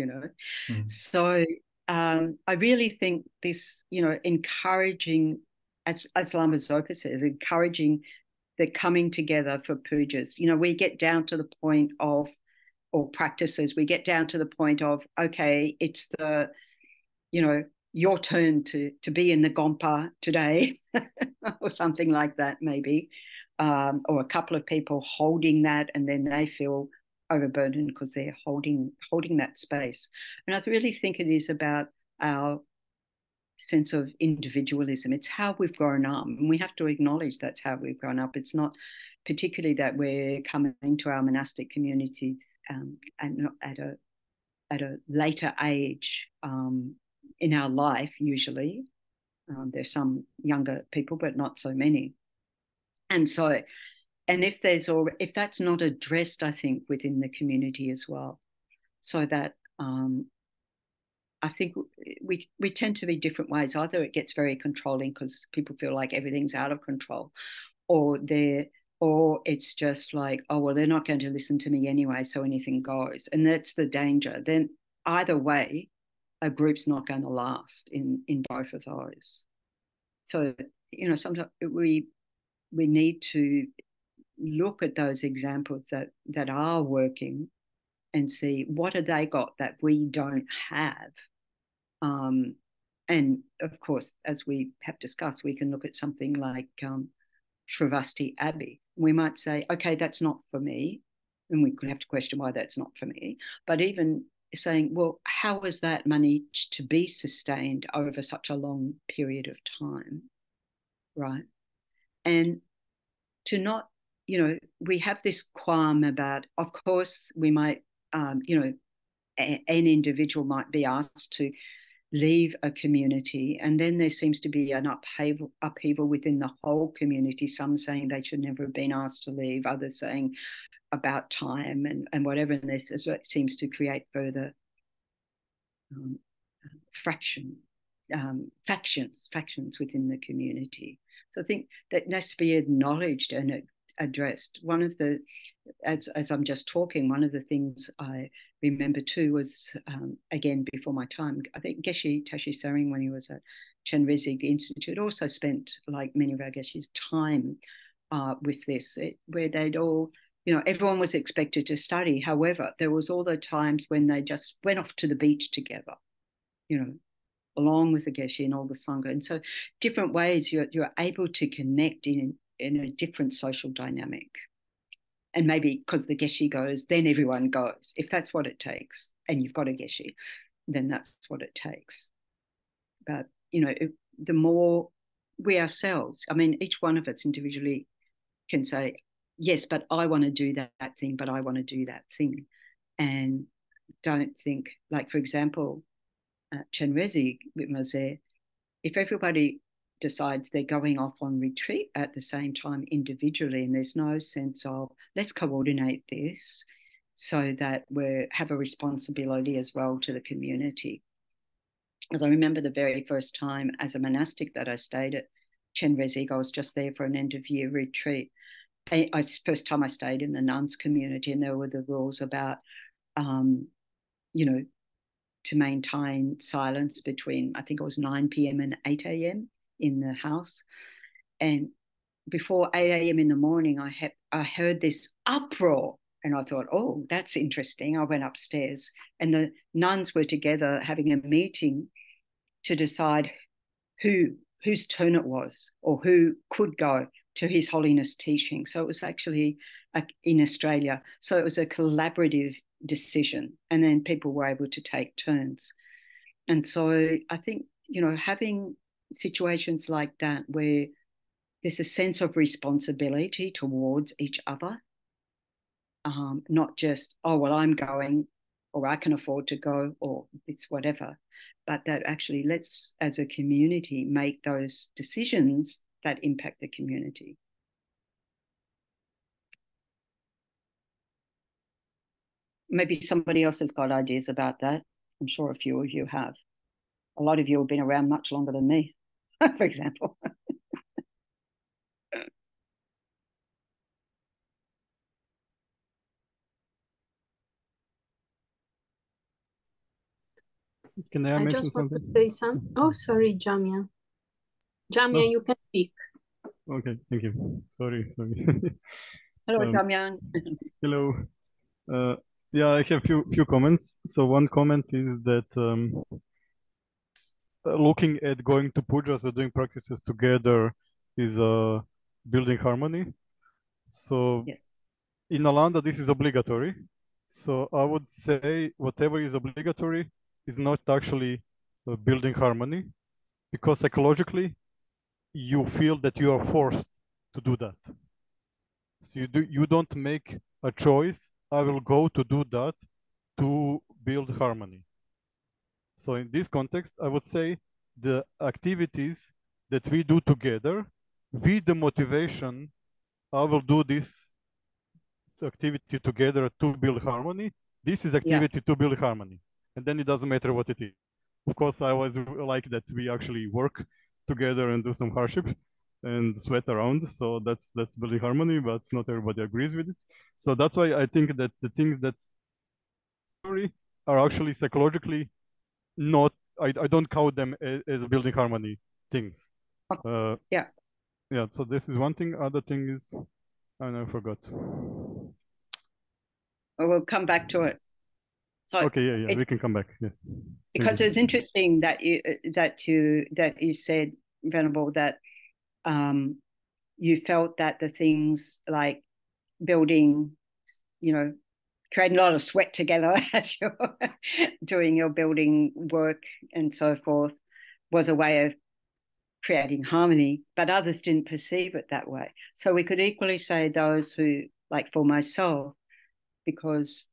So I really think this, encouraging, as Lama Zopa says, encouraging the coming together for pujas. We get down to the point of, or practices, we get down to the point of, okay, it's the, your turn to be in the Gompa today or something like that, maybe, or a couple of people holding that, and then they feel overburdened because they're holding that space. And I really think it is about our sense of individualism. It's how we've grown up, and we have to acknowledge that's how we've grown up. It's not particularly that we're coming to our monastic communities and at a later age in our life. Usually there's some younger people, but not so many. And so, and if that's not addressed, I think, within the community as well, so that I think we tend to be different ways. Either it gets very controlling because people feel like everything's out of control, or it's just like, oh, well, they're not going to listen to me anyway, so anything goes. And that's the danger. Then either way, a group's not going to last in both of those. So, sometimes we need to look at those examples that are working and see what have they got that we don't have, And of course, as we have discussed, we can look at something like Shrivasti Abbey. We might say, okay, that's not for me. And we could have to question why that's not for me. But even saying, well, how is that managed to be sustained over such a long period of time, right? And to not, we have this qualm about, of course, we might, an individual might be asked to leave a community, and then there seems to be an upheaval within the whole community, some saying they should never have been asked to leave, others saying about time and whatever, and this seems to create further factions within the community. So I think that has to be acknowledged and addressed. One of the, as I'm just talking, one of the things I remember too was, again, before my time, I think Geshe Tashi Tsering, when he was at Chenrezig Institute, also spent, like many of our Geshes, time with this, where they'd all, everyone was expected to study. However, there was all the times when they just went off to the beach together, along with the Geshe and all the Sangha. And so different ways you're able to connect in a different social dynamic. And maybe because the Geshe goes, then everyone goes. If that's what it takes, and you've got a Geshe, then that's what it takes. But, the more we ourselves, I mean, each one of us individually can say, yes, but I want to do that thing, but I want to do that thing. And don't think, like, for example, Chenrezig was there, if everybody decides they're going off on retreat at the same time individually, and there's no sense of, let's coordinate this so that we have a responsibility as well to the community. As I remember the very first time as a monastic that I stayed at Chenrezig, I was just there for an end of year retreat. First time I stayed in the nuns community, and there were the rules about, to maintain silence between, I think it was 9 p.m. and 8 a.m. in the house. And before 8 a.m. in the morning, I heard this uproar, and I thought, oh, that's interesting. I went upstairs, and the nuns were together having a meeting to decide whose turn it was, or who could go to His Holiness teaching. So it was actually in Australia. So it was a collaborative decision, and then people were able to take turns. And so I think, having situations like that where there's a sense of responsibility towards each other, not just, oh, well, I'm going, or I can afford to go, or it's whatever, but that actually let's, as a community, make those decisions that impact the community. Maybe somebody else has got ideas about that. I'm sure a few of you have. A lot of you have been around much longer than me, for example. Can I mention just something? want to say something. Oh, sorry, Jamia. Jamia, No. you can speak. Okay, thank you. Sorry. Hello, Damian. Hello. Yeah, I have few comments. So one comment is that looking at going to pujas or doing practices together is building harmony. So yes. In Nalanda, this is obligatory. So I would say whatever is obligatory is not actually building harmony, because psychologically you feel that you are forced to do that. So you don't make a choice, I will go to do that to build harmony. So in this context, I would say the activities that we do together with the motivation, I will do this activity together to build harmony. This is activity to build harmony. And then it doesn't matter what it is. Of course, I always like that we actually work together and do some hardship and sweat around. So that's building harmony, but not everybody agrees with it. So that's why I think that the things that are actually psychologically not, I don't count them as building harmony things. Yeah. So this is one thing. Other thing is, I forgot. We'll come back to it. So okay, yeah, we can come back. Yes, because it's interesting that you said, Venerable, that you felt that the things like building, creating a lot of sweat together as you're doing your building work and so forth was a way of creating harmony, but others didn't perceive it that way. So we could equally say those who, like for myself, because,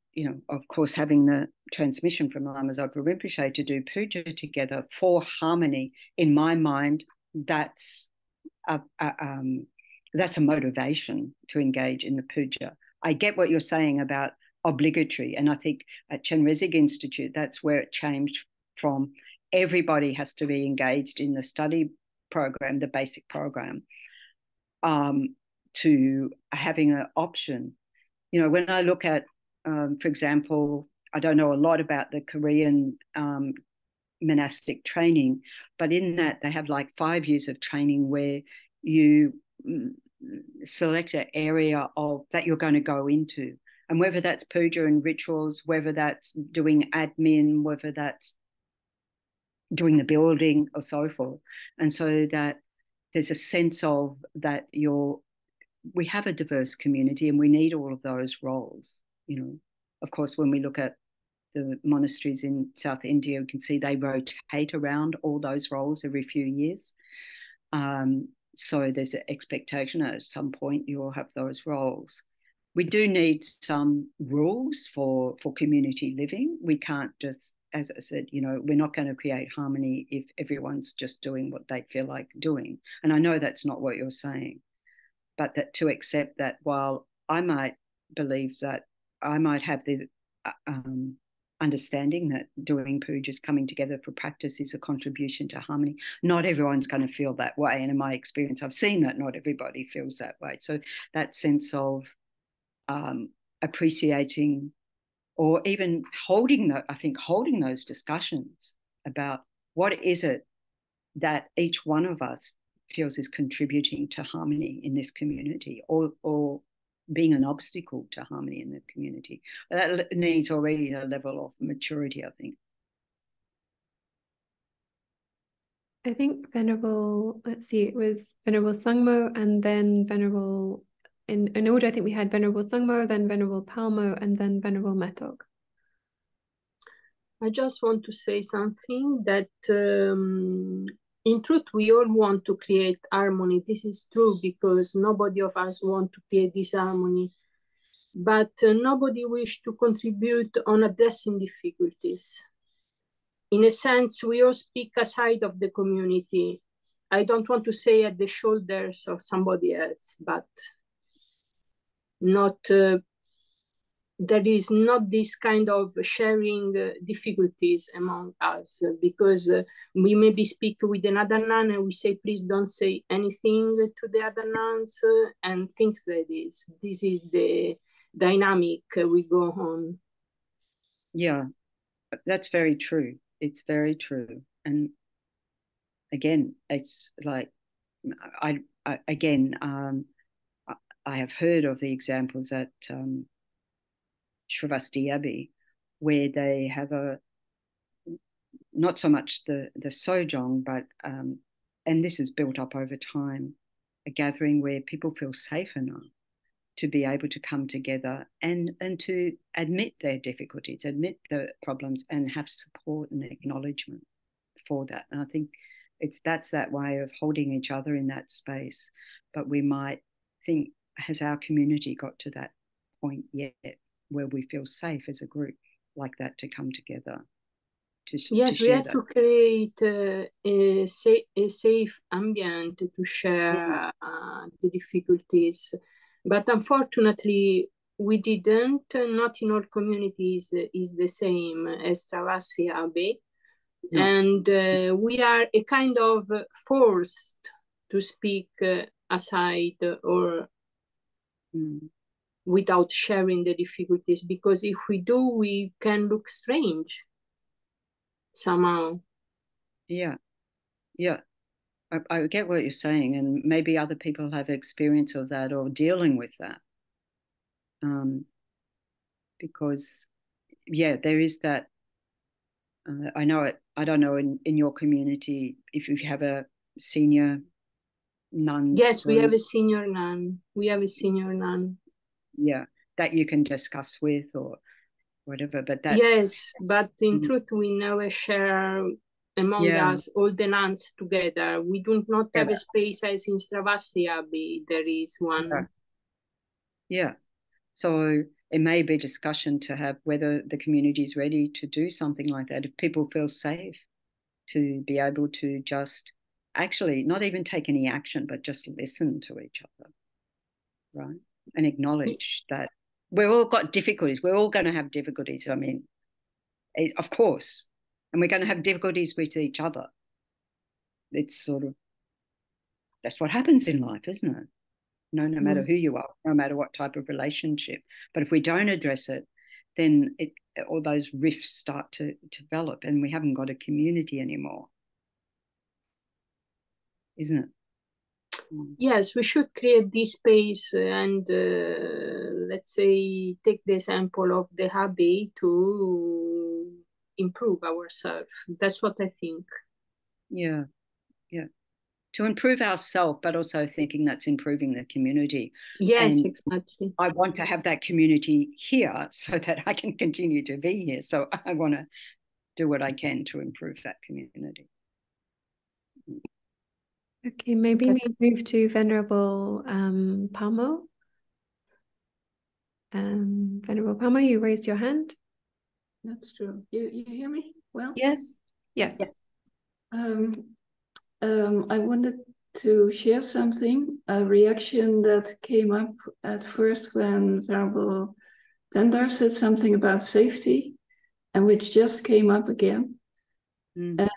of course, having the transmission from Lama Zopa Rinpoche to do puja together for harmony, in my mind, that's a motivation to engage in the puja. I get what you're saying about obligatory, and I think at Chenrezig Institute, that's where it changed from everybody has to be engaged in the study program, the basic program, to having an option. When I look at, for example, I don't know a lot about the Korean monastic training, but in that they have like 5 years of training where you select an area that you're going to go into, and whether that's puja and rituals, whether that's doing admin, whether that's doing the building or so forth. And so that there's a sense of that we have a diverse community and we need all of those roles. Of course, when we look at the monasteries in South India, we can see they rotate around all those roles every few years. So there's an expectation at some point you'll have those roles. We do need some rules for community living. We can't just, as I said, we're not going to create harmony if everyone's just doing what they feel like doing. And I know that's not what you're saying, but that to accept that while I might believe that I might have the understanding that doing pujas, coming together for practice, is a contribution to harmony, not everyone's going to feel that way. And in my experience, I've seen that not everybody feels that way. So that sense of appreciating, or even holding those discussions about what is it that each one of us feels is contributing to harmony in this community, or being an obstacle to harmony in the community. That needs already a level of maturity, I think. I think Venerable, let's see, it was Venerable Sangmo and then Venerable, in order, I think we had Venerable Sangmo, then Venerable Palmo, and then Venerable Metok. I just want to say something that in truth, we all want to create harmony. This is true because nobody of us want to create this harmony, but nobody wish to contribute on addressing difficulties. In a sense, we all speak aside of the community. I don't want to say at the shoulders of somebody else, but not there is not this kind of sharing difficulties among us, because we maybe speak with another nun and we say, please don't say anything to the other nuns, and things like this. This is the dynamic we go on. Yeah, that's very true. It's very true. And again, it's like, I have heard of the examples at Shrivasti Abbey, where they have not so much the sojong, but and this is built up over time, a gathering where people feel safe enough to be able to come together and to admit their difficulties, admit the problems, and have support and acknowledgement for that. And I think that's that way of holding each other in that space. But we might think, has our community got to that point yet where we feel safe as a group like that to come together? Yes, we have to create a safe ambient to share the difficulties. But unfortunately, we didn't. Not in all communities is the same as Travassi Abbey. No. And we are a kind of forced to speak aside or without sharing the difficulties, because if we do, we can look strange somehow. Yeah. I get what you're saying, and maybe other people have experience of that or dealing with that, because yeah, there is that. I know it. I don't know in your community if you have a senior nuns. Yes, we have a senior nun. We have a senior nun. Yeah, that you can discuss with or whatever. But that. Yes, but in truth, we never share among us all the nuns together. We do not have a space as in Stravassi Abbey. There is one. Yeah. So it may be discussion to have whether the community is ready to do something like that. If people feel safe to be able to just actually not even take any action, but just listen to each other, right? And acknowledge that we've all got difficulties. We're all going to have difficulties. I mean, of course. And we're going to have difficulties with each other. It's sort of, that's what happens in life, isn't it? No matter who you are, no matter what type of relationship. But if we don't address it, then all those rifts start to develop and we haven't got a community anymore, isn't it? Yes, we should create this space and let's say take the example of the Abbey to improve ourselves. That's what I think. Yeah. To improve ourselves, but also thinking that's improving the community. Yes, and exactly. I want to have that community here so that I can continue to be here. So I want to do what I can to improve that community. Okay, maybe we move to Venerable Palmo. Venerable Palmo, you raised your hand. That's true. You hear me well? Yes. Yes. Yeah. I wanted to share something, a reaction that came up at first when Venerable Tendar said something about safety, and which just came up again. And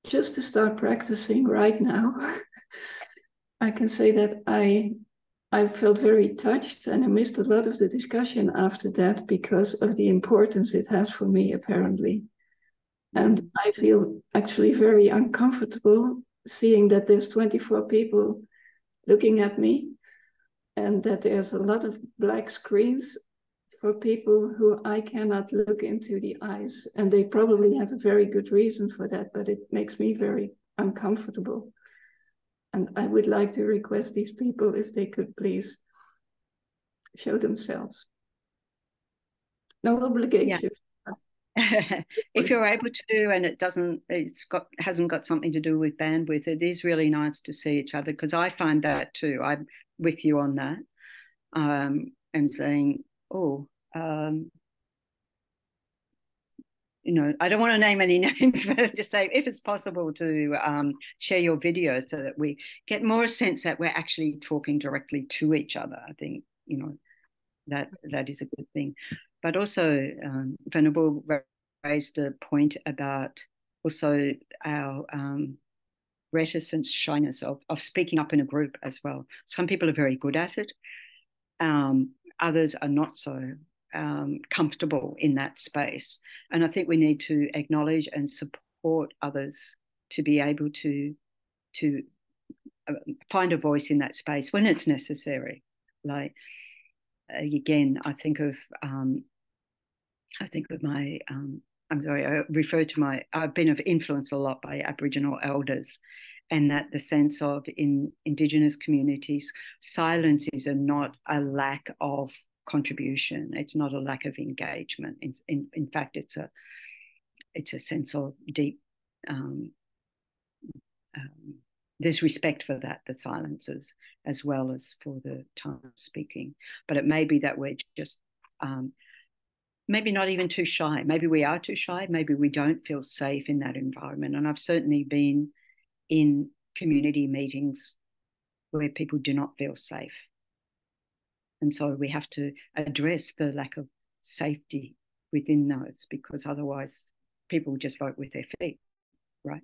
just to start practicing right now, I can say that I felt very touched, and I missed a lot of the discussion after that because of the importance it has for me, apparently. And I feel actually very uncomfortable seeing that there's 24 people looking at me and that there's a lot of black screens for people who I cannot look into the eyes. And they probably have a very good reason for that, but it makes me very uncomfortable. And I would like to request these people if they could please show themselves. No obligation. Yeah. If you're able to, and hasn't got something to do with bandwidth, it is really nice to see each other, because I find that too. I'm with you on that, and saying, I don't want to name any names, but just say if it's possible to share your video so that we get more a sense that we're actually talking directly to each other. I think that is a good thing. But also, Venerable raised a point about also our reticence, shyness of speaking up in a group as well. Some people are very good at it. Others are not so comfortable in that space. And I think we need to acknowledge and support others to be able to find a voice in that space when it's necessary. Like, again, I think of my, I've been of influence a lot by Aboriginal elders, and that the sense of in Indigenous communities, silence is not a lack of contribution. It's not a lack of engagement. In fact, it's a sense of deep, there's respect for that, the silences, as well as for the time of speaking. But it may be that we're just maybe not even too shy. Maybe we are too shy. Maybe we don't feel safe in that environment. And I've certainly been in community meetings where people do not feel safe. And so we have to address the lack of safety within those, because otherwise people just vote with their feet, right?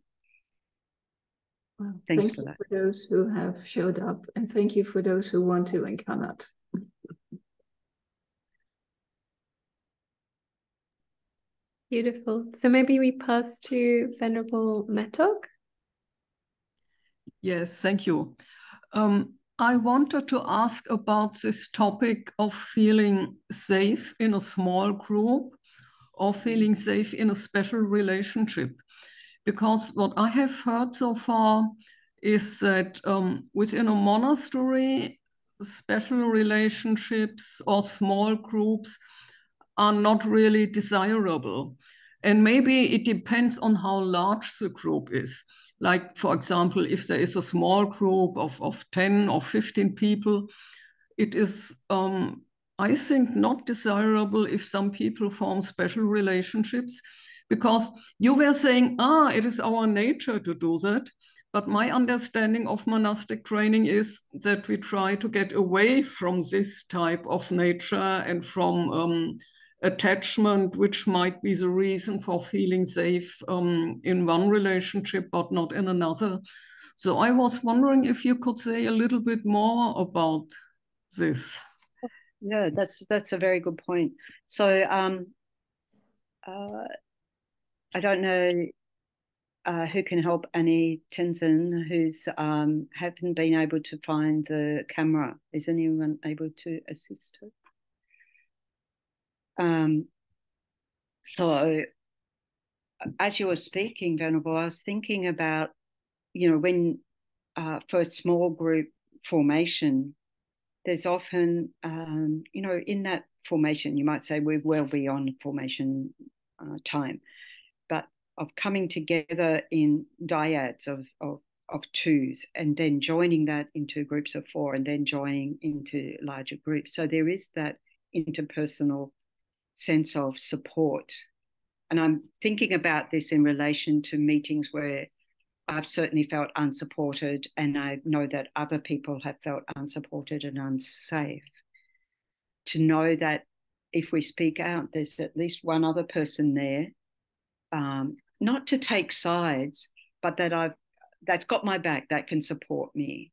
Well, Thanks thank for you that. for those who have showed up, and thank you for those who want to and cannot. Beautiful. So maybe we pass to Venerable Metok. Yes, thank you. I wanted to ask about this topic of feeling safe in a small group or feeling safe in a special relationship. Because what I have heard so far is that within a monastery, special relationships or small groups are not really desirable. And maybe it depends on how large the group is. Like, for example, if there is a small group of 10 or 15 people, it is, I think, not desirable if some people form special relationships, because you were saying, it is our nature to do that. But my understanding of monastic training is that we try to get away from this type of nature and from attachment, which might be the reason for feeling safe in one relationship, but not in another. So I was wondering if you could say a little bit more about this. Yeah, that's a very good point. So I don't know who can help Annie Tenzin, who's haven't been able to find the camera. Is anyone able to assist her? So as you were speaking, Venerable, I was thinking about, when for a small group formation, there's often, in that formation, you might say we're well beyond formation time, but of coming together in dyads of twos and then joining that into groups of four and then joining into larger groups. So there is that interpersonal sense of support. And I'm thinking about this in relation to meetings where I've certainly felt unsupported, and I know that other people have felt unsupported and unsafe. To know that if we speak out, there's at least one other person there, not to take sides, but that's got my back, that can support me.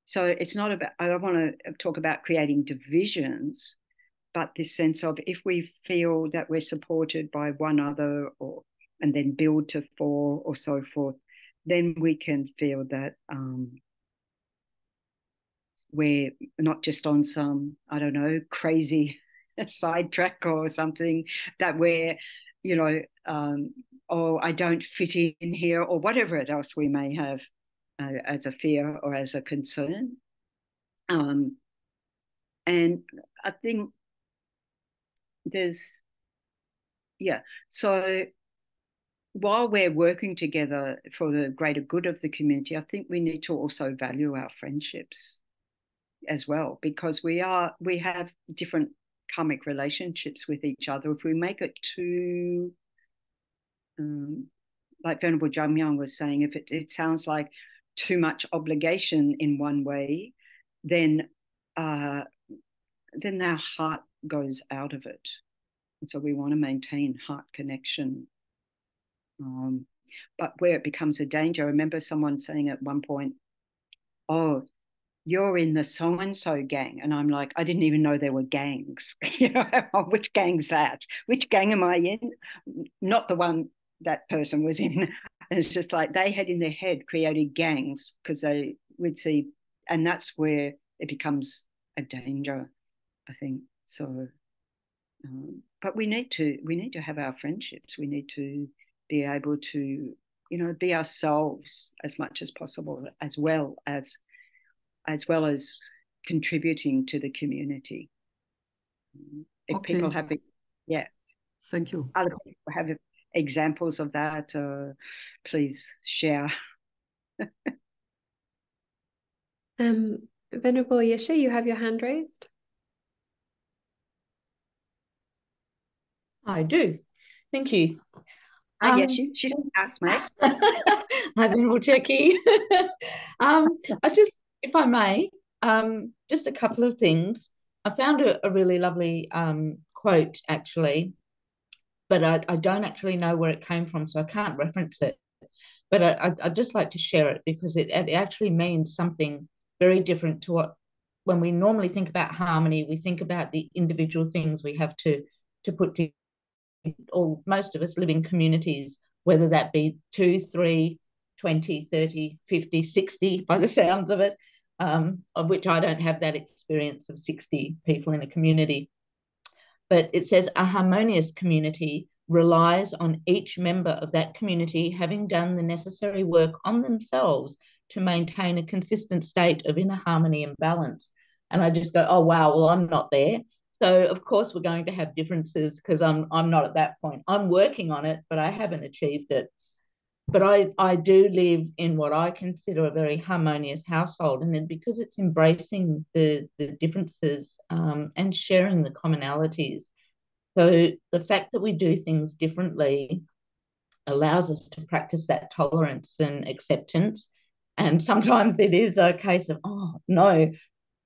So it's not about, I don't want to talk about creating divisions, but this sense of if we feel that we're supported by one other and then build to four or so forth, then we can feel that we're not just on some, I don't know, crazy sidetrack or something, that we're, I don't fit in here, or whatever else we may have as a fear or as a concern. And I think so while we're working together for the greater good of the community, I think we need to also value our friendships as well, because we have different karmic relationships with each other. If we make it too, like Venerable Jamyang was saying, if it sounds like too much obligation in one way, then our heart goes out of it. And so we want to maintain heart connection. But where it becomes a danger, I remember someone saying at one point, "Oh, you're in the so-and-so gang." And I'm like, I didn't even know there were gangs. Which gang's that? Which gang am I in? Not the one that person was in. And it's just like they had in their head created gangs because they would see, and that's where it becomes a danger, I think. So, but we need to have our friendships. We need to be able to, be ourselves as much as possible, as well as contributing to the community. If people have thank you. Other people have examples of that, please share. Venerable Yeshe, you have your hand raised. I do. Thank you. Yes, she's a housemate. Hi, Venerable Chökyi. If I may, just a couple of things. I found a really lovely quote, actually, but I don't actually know where it came from, so I can't reference it. But I'd just like to share it because it actually means something very different to when we normally think about harmony, we think about the individual things we have to put together. Or most of us live in communities, whether that be 2, 3, 20, 30, 50, 60, by the sounds of it. of which I don't have that experience of 60 people in a community. But it says a harmonious community relies on each member of that community having done the necessary work on themselves to maintain a consistent state of inner harmony and balance. And I just go, oh, wow, well, I'm not there. So, of course, we're going to have differences because I'm not at that point. I'm working on it, but I haven't achieved it. But I do live in what I consider a very harmonious household, and then because it's embracing the differences and sharing the commonalities. So the fact that we do things differently allows us to practice that tolerance and acceptance. And sometimes it is a case of, oh, no,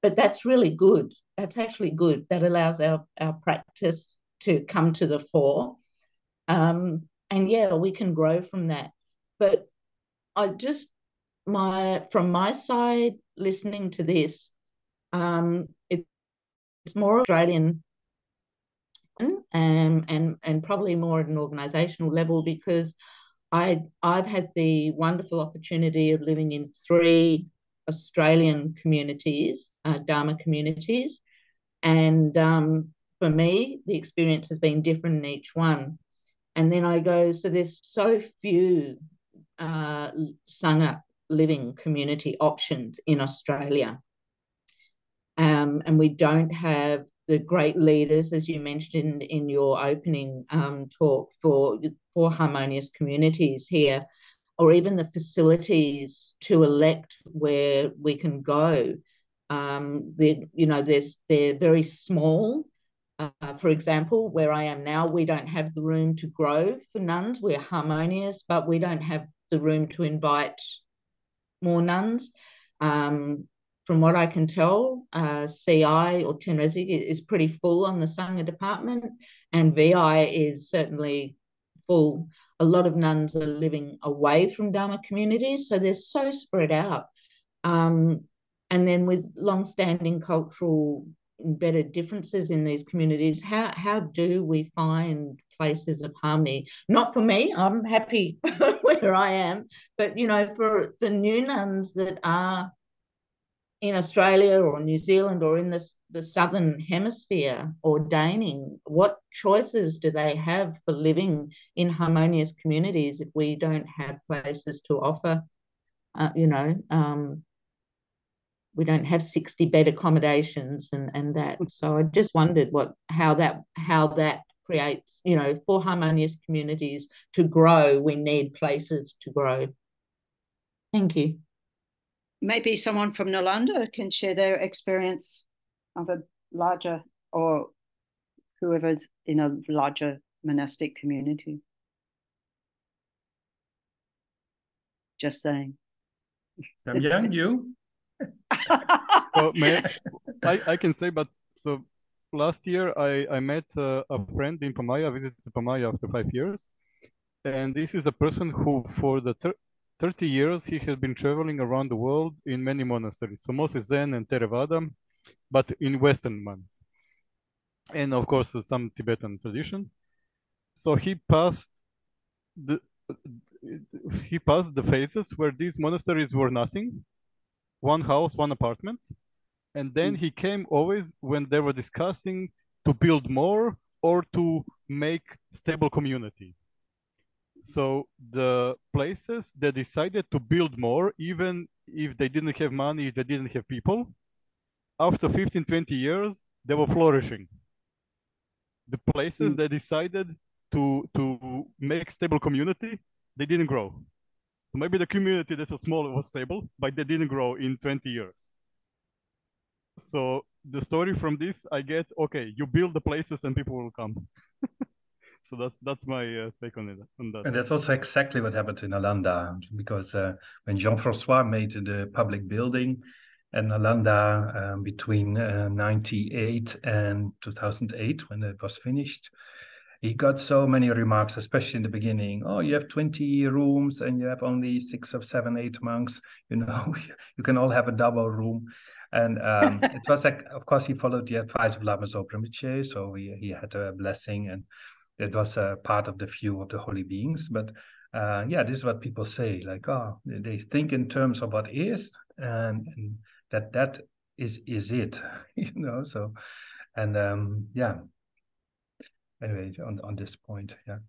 but that's really good. That's actually good. That allows our practice to come to the fore. And yeah, we can grow from that. But from my side, listening to this, it's more Australian and probably more at an organisational level, because I've had the wonderful opportunity of living in 3 Australian communities, Dharma communities, and for me, the experience has been different in each one. And then I go, so there's so few Sangha living community options in Australia. And we don't have the great leaders, as you mentioned in your opening talk, for harmonious communities here, or even the facilities to elect where we can go. They're very small. For example, where I am now, we don't have the room to grow for nuns. We're harmonious, but we don't have the room to invite more nuns. From what I can tell, CI or Tenrezi is pretty full on the Sangha department, and VI is certainly full. A lot of nuns are living away from Dharma communities, so they're so spread out. And then with long-standing cultural embedded differences in these communities, how do we find places of harmony? Not for me, I'm happy where I am, but for new nuns that are in Australia or New Zealand or in the Southern Hemisphere ordaining, what choices do they have for living in harmonious communities if we don't have places to offer? We don't have 60-bed accommodations and that. So I just wondered how that creates, for harmonious communities to grow, we need places to grow. Thank you. Maybe someone from Nalanda can share their experience of a larger, or whoever's in a larger monastic community. Just saying. I'm young, you? Well, I can say, but so last year I met a friend in Pamaya, visited Pamaya after 5 years. And this is a person who for the 30 years, he has been traveling around the world in many monasteries. So mostly Zen and Theravada, but in Western ones. And of course, some Tibetan tradition. So he passed the phases where these monasteries were nothing, one house, one apartment. And then he came always when they were discussing to build more or to make stable community. So the places that decided to build more, even if they didn't have money, if they didn't have people, after 15, 20 years, they were flourishing. The places that decided to make stable community, they didn't grow. So maybe the community that was small was stable, but they didn't grow in 20 years. So the story from this, I get, okay, you build the places and people will come. So that's my take on it. On that. And that's also exactly what happened in Nalanda, because when Jean-François made the public building in Nalanda between 98 and 2008, when it was finished, he got so many remarks, especially in the beginning. Oh, you have 20 rooms and you have only 6 or 7, 8 monks. You can all have a double room. And it was like, of course, he followed the advice of Lama Zopa Rinpoche, so he had a blessing, and it was a part of the view of the holy beings. But yeah, this is what people say, like, oh, they think in terms of what is, and that is it, you know. So, and yeah. Anyway, on this point, yeah.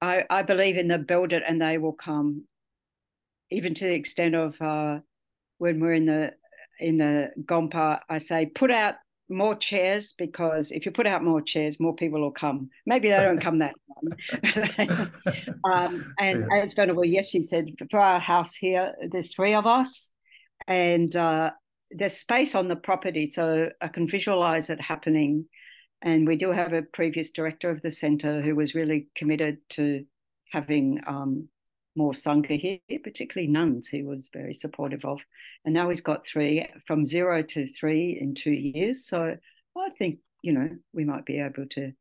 I believe in the build it and they will come, even to the extent of when we're in the Gompa, I say put out more chairs, because if you put out more chairs, more people will come. Maybe they don't come that time. And yeah. As Venerable Yeshe said, for our house here, there's 3 of us, and there's space on the property, so I can visualize it happening. And we do have a previous director of the centre who was really committed to having more Sangha here, particularly nuns, he was very supportive of. And now he's got 3, from 0 to 3 in 2 years. So I think, you know, we might be able to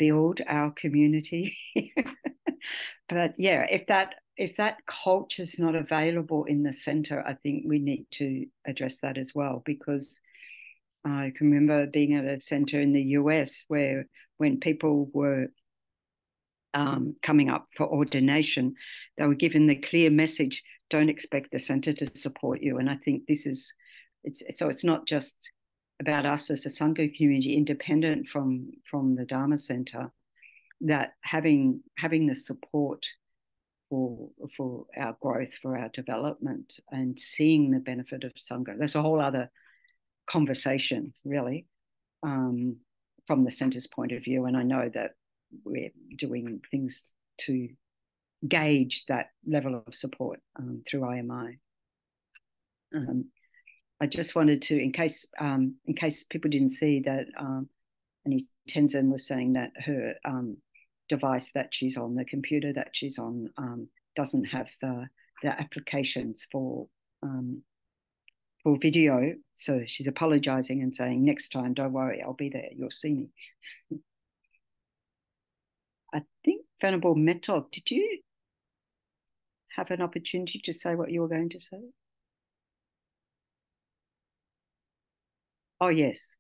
build our community. But yeah, if that culture is not available in the centre, I think we need to address that as well, because I can remember being at a centre in the US where when people were coming up for ordination, they were given the clear message, don't expect the centre to support you. And I think it's not just about us as a Sangha community, independent from the Dharma Centre, that having the support for our growth, for our development, and seeing the benefit of Sangha. That's a whole other conversation, really, from the centre's point of view. And I know that we're doing things to gauge that level of support through IMI. I just wanted to, in case people didn't see that, Annie Tenzin was saying that her device that she's on, the computer that she's on, doesn't have the applications for video. So she's apologizing and saying, next time, don't worry, I'll be there, you'll see me. I think Venerable Metok, did you have an opportunity to say what you were going to say? Oh, yes.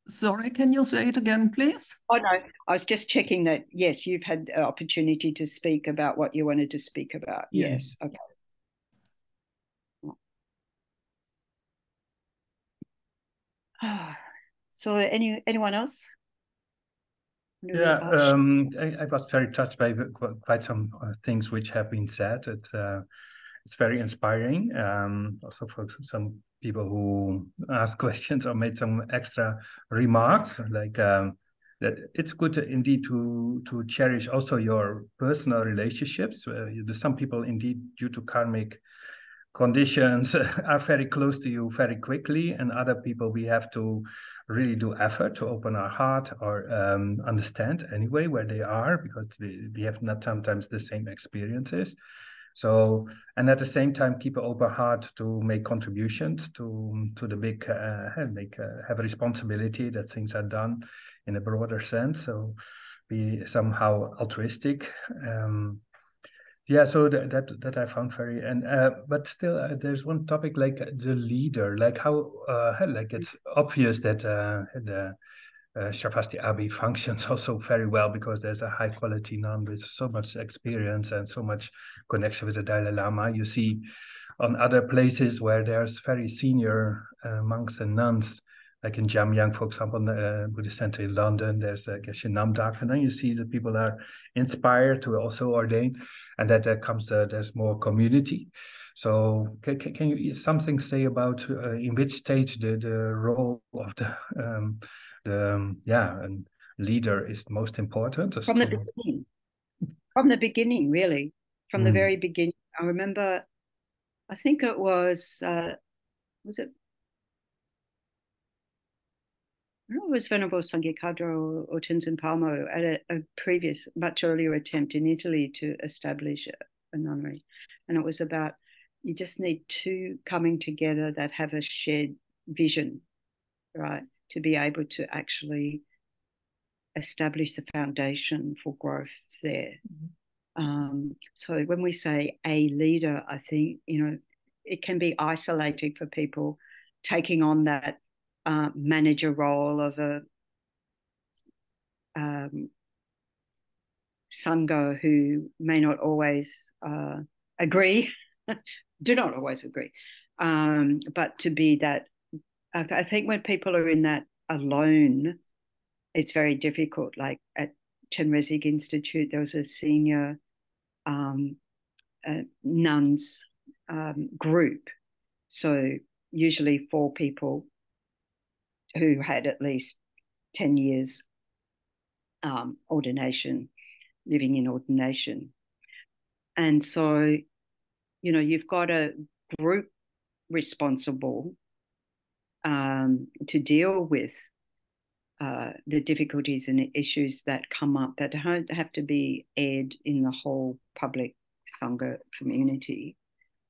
Sorry, can you say it again, please? Oh, no, I was just checking that, yes, you've had an opportunity to speak about what you wanted to speak about. Yes, okay. So anyone else? Yeah, I was very touched by quite some things which have been said. It's very inspiring. Also for some people who asked questions or made some extra remarks, like that it's good indeed to cherish also your personal relationships. Some people indeed, due to karmic conditions, are very close to you very quickly, and other people we have to really do effort to open our heart or understand anyway where they are, because we have not sometimes the same experiences. So, and at the same time, keep an open heart to make contributions to the big, have a responsibility that things are done in a broader sense. So, be somehow altruistic. Yeah, so that I found very, and but still there's one topic, like the leader, like how like it's obvious that the Shavasti Abi functions also very well, because there's a high quality nun with so much experience and so much connection with the Dalai Lama. You see on other places where there's very senior monks and nuns, like in Jamyang, for example, Buddhist Center in London, there's Geshe Namdak, and then you see that people are inspired to also ordain, and that comes there's more community. So can you something say about in which stage the role of the and leader is most important? From the beginning. From the beginning, really. From the very beginning. I remember, I think it was it? I don't know if it was Venerable Sangye Kadra or Tenzin Palmo at a previous, much earlier attempt in Italy to establish a nunnery. And it was about, you just need 2 coming together that have a shared vision, right, to be able to actually establish the foundation for growth there. So when we say a leader, I think, you know, it can be isolating for people taking on that manager role of a Sangha who may not always agree do not always agree. But to be that, I think when people are in that alone, it's very difficult. Like at Chenrezig Institute, there was a senior nuns group. So usually 4 people who had at least 10 years ordination, living in ordination. And so, you've got a group responsible to deal with the difficulties and issues that come up that don't have to be aired in the whole public Sangha community.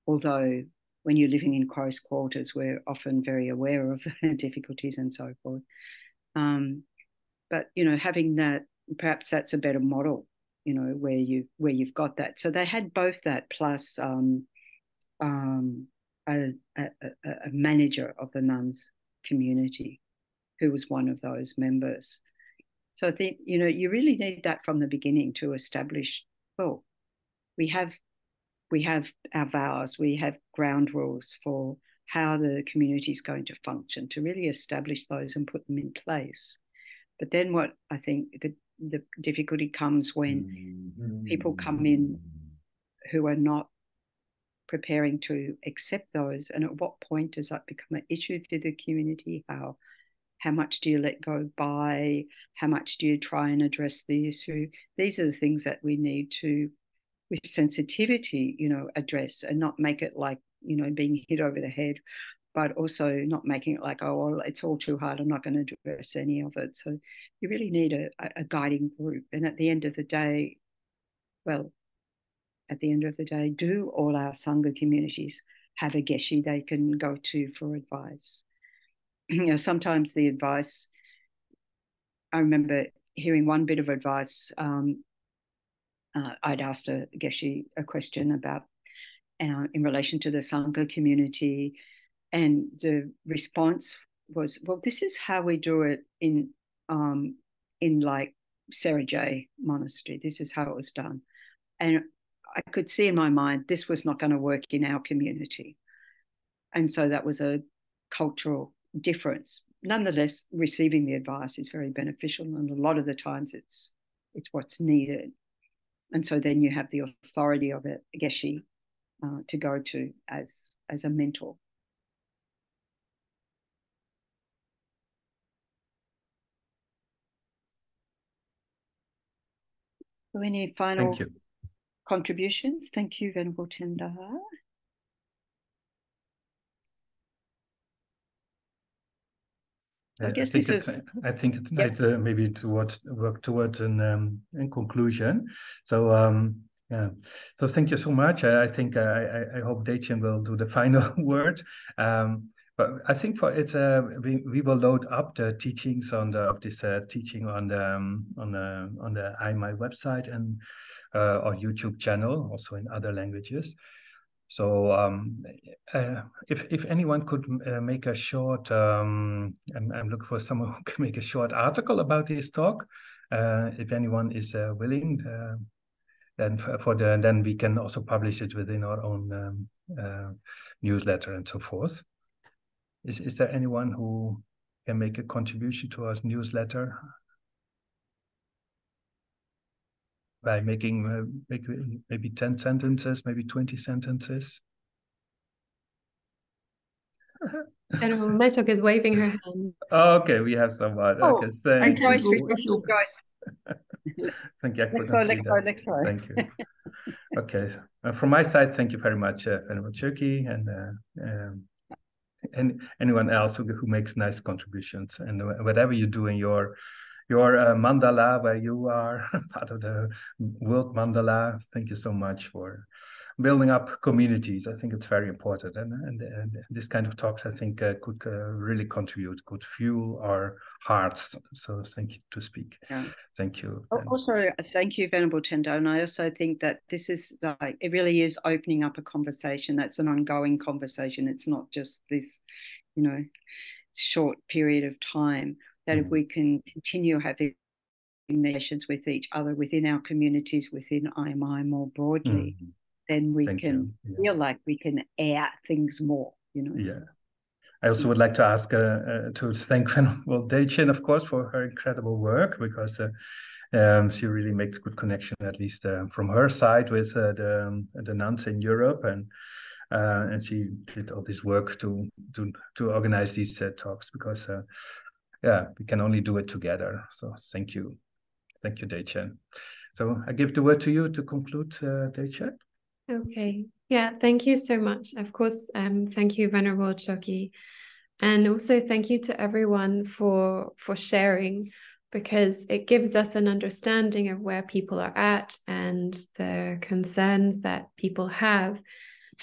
Although when you're living in close quarters, we're often very aware of difficulties and so forth. But having that, perhaps that's a better model, where you've got that. So they had both that plus a manager of the nuns community who was one of those members. So I think, you really need that from the beginning to establish, well, we have our vows, we have ground rules for how the community is going to function, to really establish those and put them in place. But then what I think the difficulty comes when people come in who are not preparing to accept those, and at what point does that become an issue for the community? How much do you let go by? How much do you try and address the issue? These are the things that we need to, with sensitivity, address, and not make it like, being hit over the head, but also not making it like, oh, well, it's all too hard, I'm not going to address any of it. So you really need a guiding group. And at the end of the day, do all our Sangha communities have a geshe they can go to for advice? Sometimes the advice, I remember hearing one bit of advice. I'd asked a geshe a question about in relation to the Sangha community, and the response was, well, this is how we do it in like Sarah J Monastery. This is how it was done. And I could see in my mind this was not going to work in our community. And so that was a cultural difference. Nonetheless, receiving the advice is very beneficial, and a lot of the times it's what's needed. And so then you have the authority of a geshe to go to as a mentor. So any final contributions? Thank you, Venerable Tendar. I think it's nice maybe to work towards in conclusion. So yeah, so thank you so much. I think I hope Dachin will do the final word. But I think for it, we will load up the teachings of this teaching on the IMI website and our YouTube channel, also in other languages. So if anyone could make a short, I'm looking for someone who can make a short article about this talk. If anyone is willing, then we can also publish it within our own newsletter and so forth. Is there anyone who can make a contribution to our newsletter by making maybe 10 sentences, maybe 20 sentences? Venerable Metok is waving her hand. Okay, we have someone. Okay, thank you. Thank you. Let's go. Thank you. Okay, from my side, thank you very much, Venerable Chökyi, and anyone else who makes nice contributions, and whatever you do in your mandala, where you are part of the world mandala. Thank you so much for building up communities. I think it's very important, and this kind of talks, I think, could really contribute, could fuel our hearts. So thank you to speak. Yeah. Thank you. Also, thank you, Venerable Tendar. And I also think that this is like, it really is opening up a conversation that's an ongoing conversation. It's not just this, short period of time, that if we can continue having relations with each other within our communities, within IMI more broadly, then we can feel like we can air things more, you know. Yeah. I also would like to ask to thank Venerable Dachin, of course, for her incredible work, because she really makes good connection, at least from her side, with the nuns in Europe, and she did all this work to organize these talks, because we can only do it together. So thank you, Dachin. So I give the word to you to conclude, Dachin. Okay. Yeah, thank you so much. Of course, thank you, Venerable Chökyi. And also thank you to everyone for sharing, because it gives us an understanding of where people are at and the concerns that people have.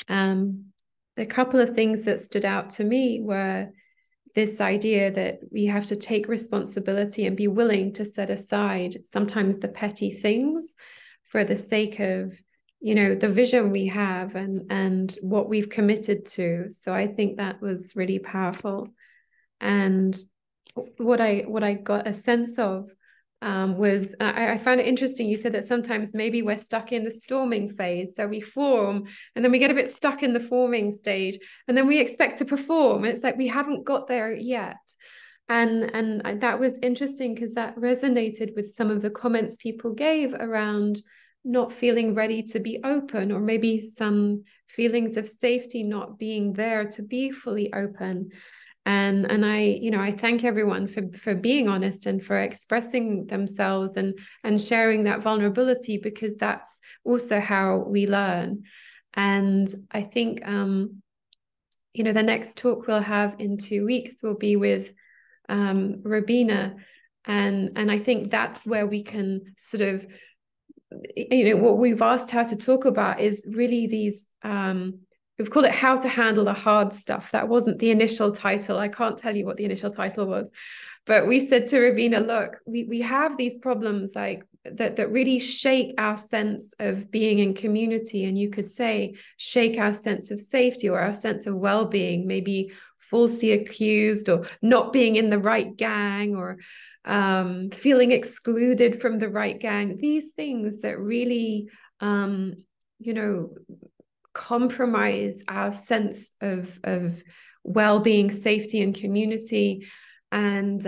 A couple of things that stood out to me were this idea that we have to take responsibility and be willing to set aside sometimes the petty things for the sake of, you know, the vision we have and what we've committed to. So I think that was really powerful. And what I got a sense of was, I found it interesting. You said that sometimes maybe we're stuck in the storming phase. So we form and then we get a bit stuck in the forming stage and then we expect to perform. It's like we haven't got there yet. And that was interesting because that resonated with some of the comments people gave around not feeling ready to be open, or maybe some feelings of safety not being there to be fully open. And I thank everyone for being honest and for expressing themselves and sharing that vulnerability, because that's also how we learn. And I think the next talk we'll have in 2 weeks will be with Rabina, and I think that's where we can sort of, what we've asked her to talk about is really these we've called it how to handle the hard stuff. That wasn't the initial title. I can't tell you what the initial title was, but we said to Rabina, look, we have these problems like that really shake our sense of being in community, and you could say shake our sense of safety or our sense of well-being, maybe falsely accused or not being in the right gang, or feeling excluded from the right gang. These things that really compromise our sense of well-being, safety, and community. And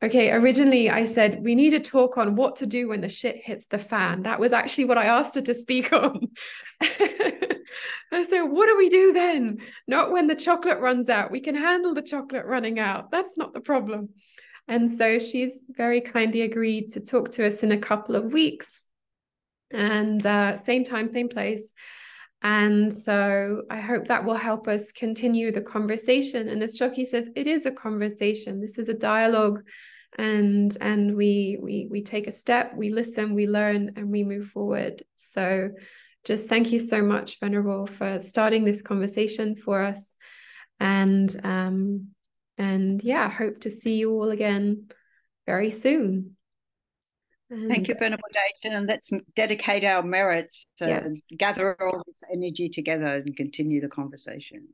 originally I said we need a talk on what to do when the shit hits the fan. That was actually what I asked her to speak on. I said, what do we do then? Not when the chocolate runs out. We can handle the chocolate running out. That's not the problem. And so she's very kindly agreed to talk to us in a couple of weeks. And same time, same place. And so I hope that will help us continue the conversation. And as Chökyi says, it is a conversation. This is a dialogue. And we take a step, we listen, we learn, and we move forward. So just thank you so much, Venerable, for starting this conversation for us. And hope to see you all again very soon. Thank you, Venerable Dachin, and let's dedicate our merits and gather all this energy together and continue the conversation.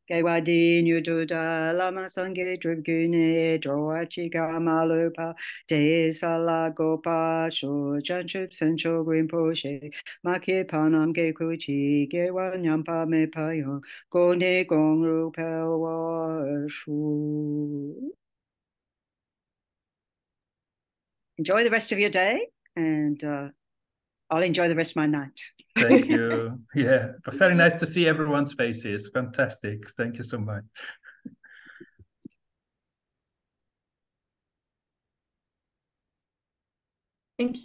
Gewadi Nududa Lama Sange Drugune Droachiga Malupa De Salagopa Sho Janchup Sencho Grimposhe Maki Panam Gekuchi Gewan Yampa Me Payong Gone Gong Rupel Shu. Enjoy the rest of your day, and I'll enjoy the rest of my night. Thank you. Yeah, but very nice to see everyone's faces. Fantastic. Thank you so much. Thank you.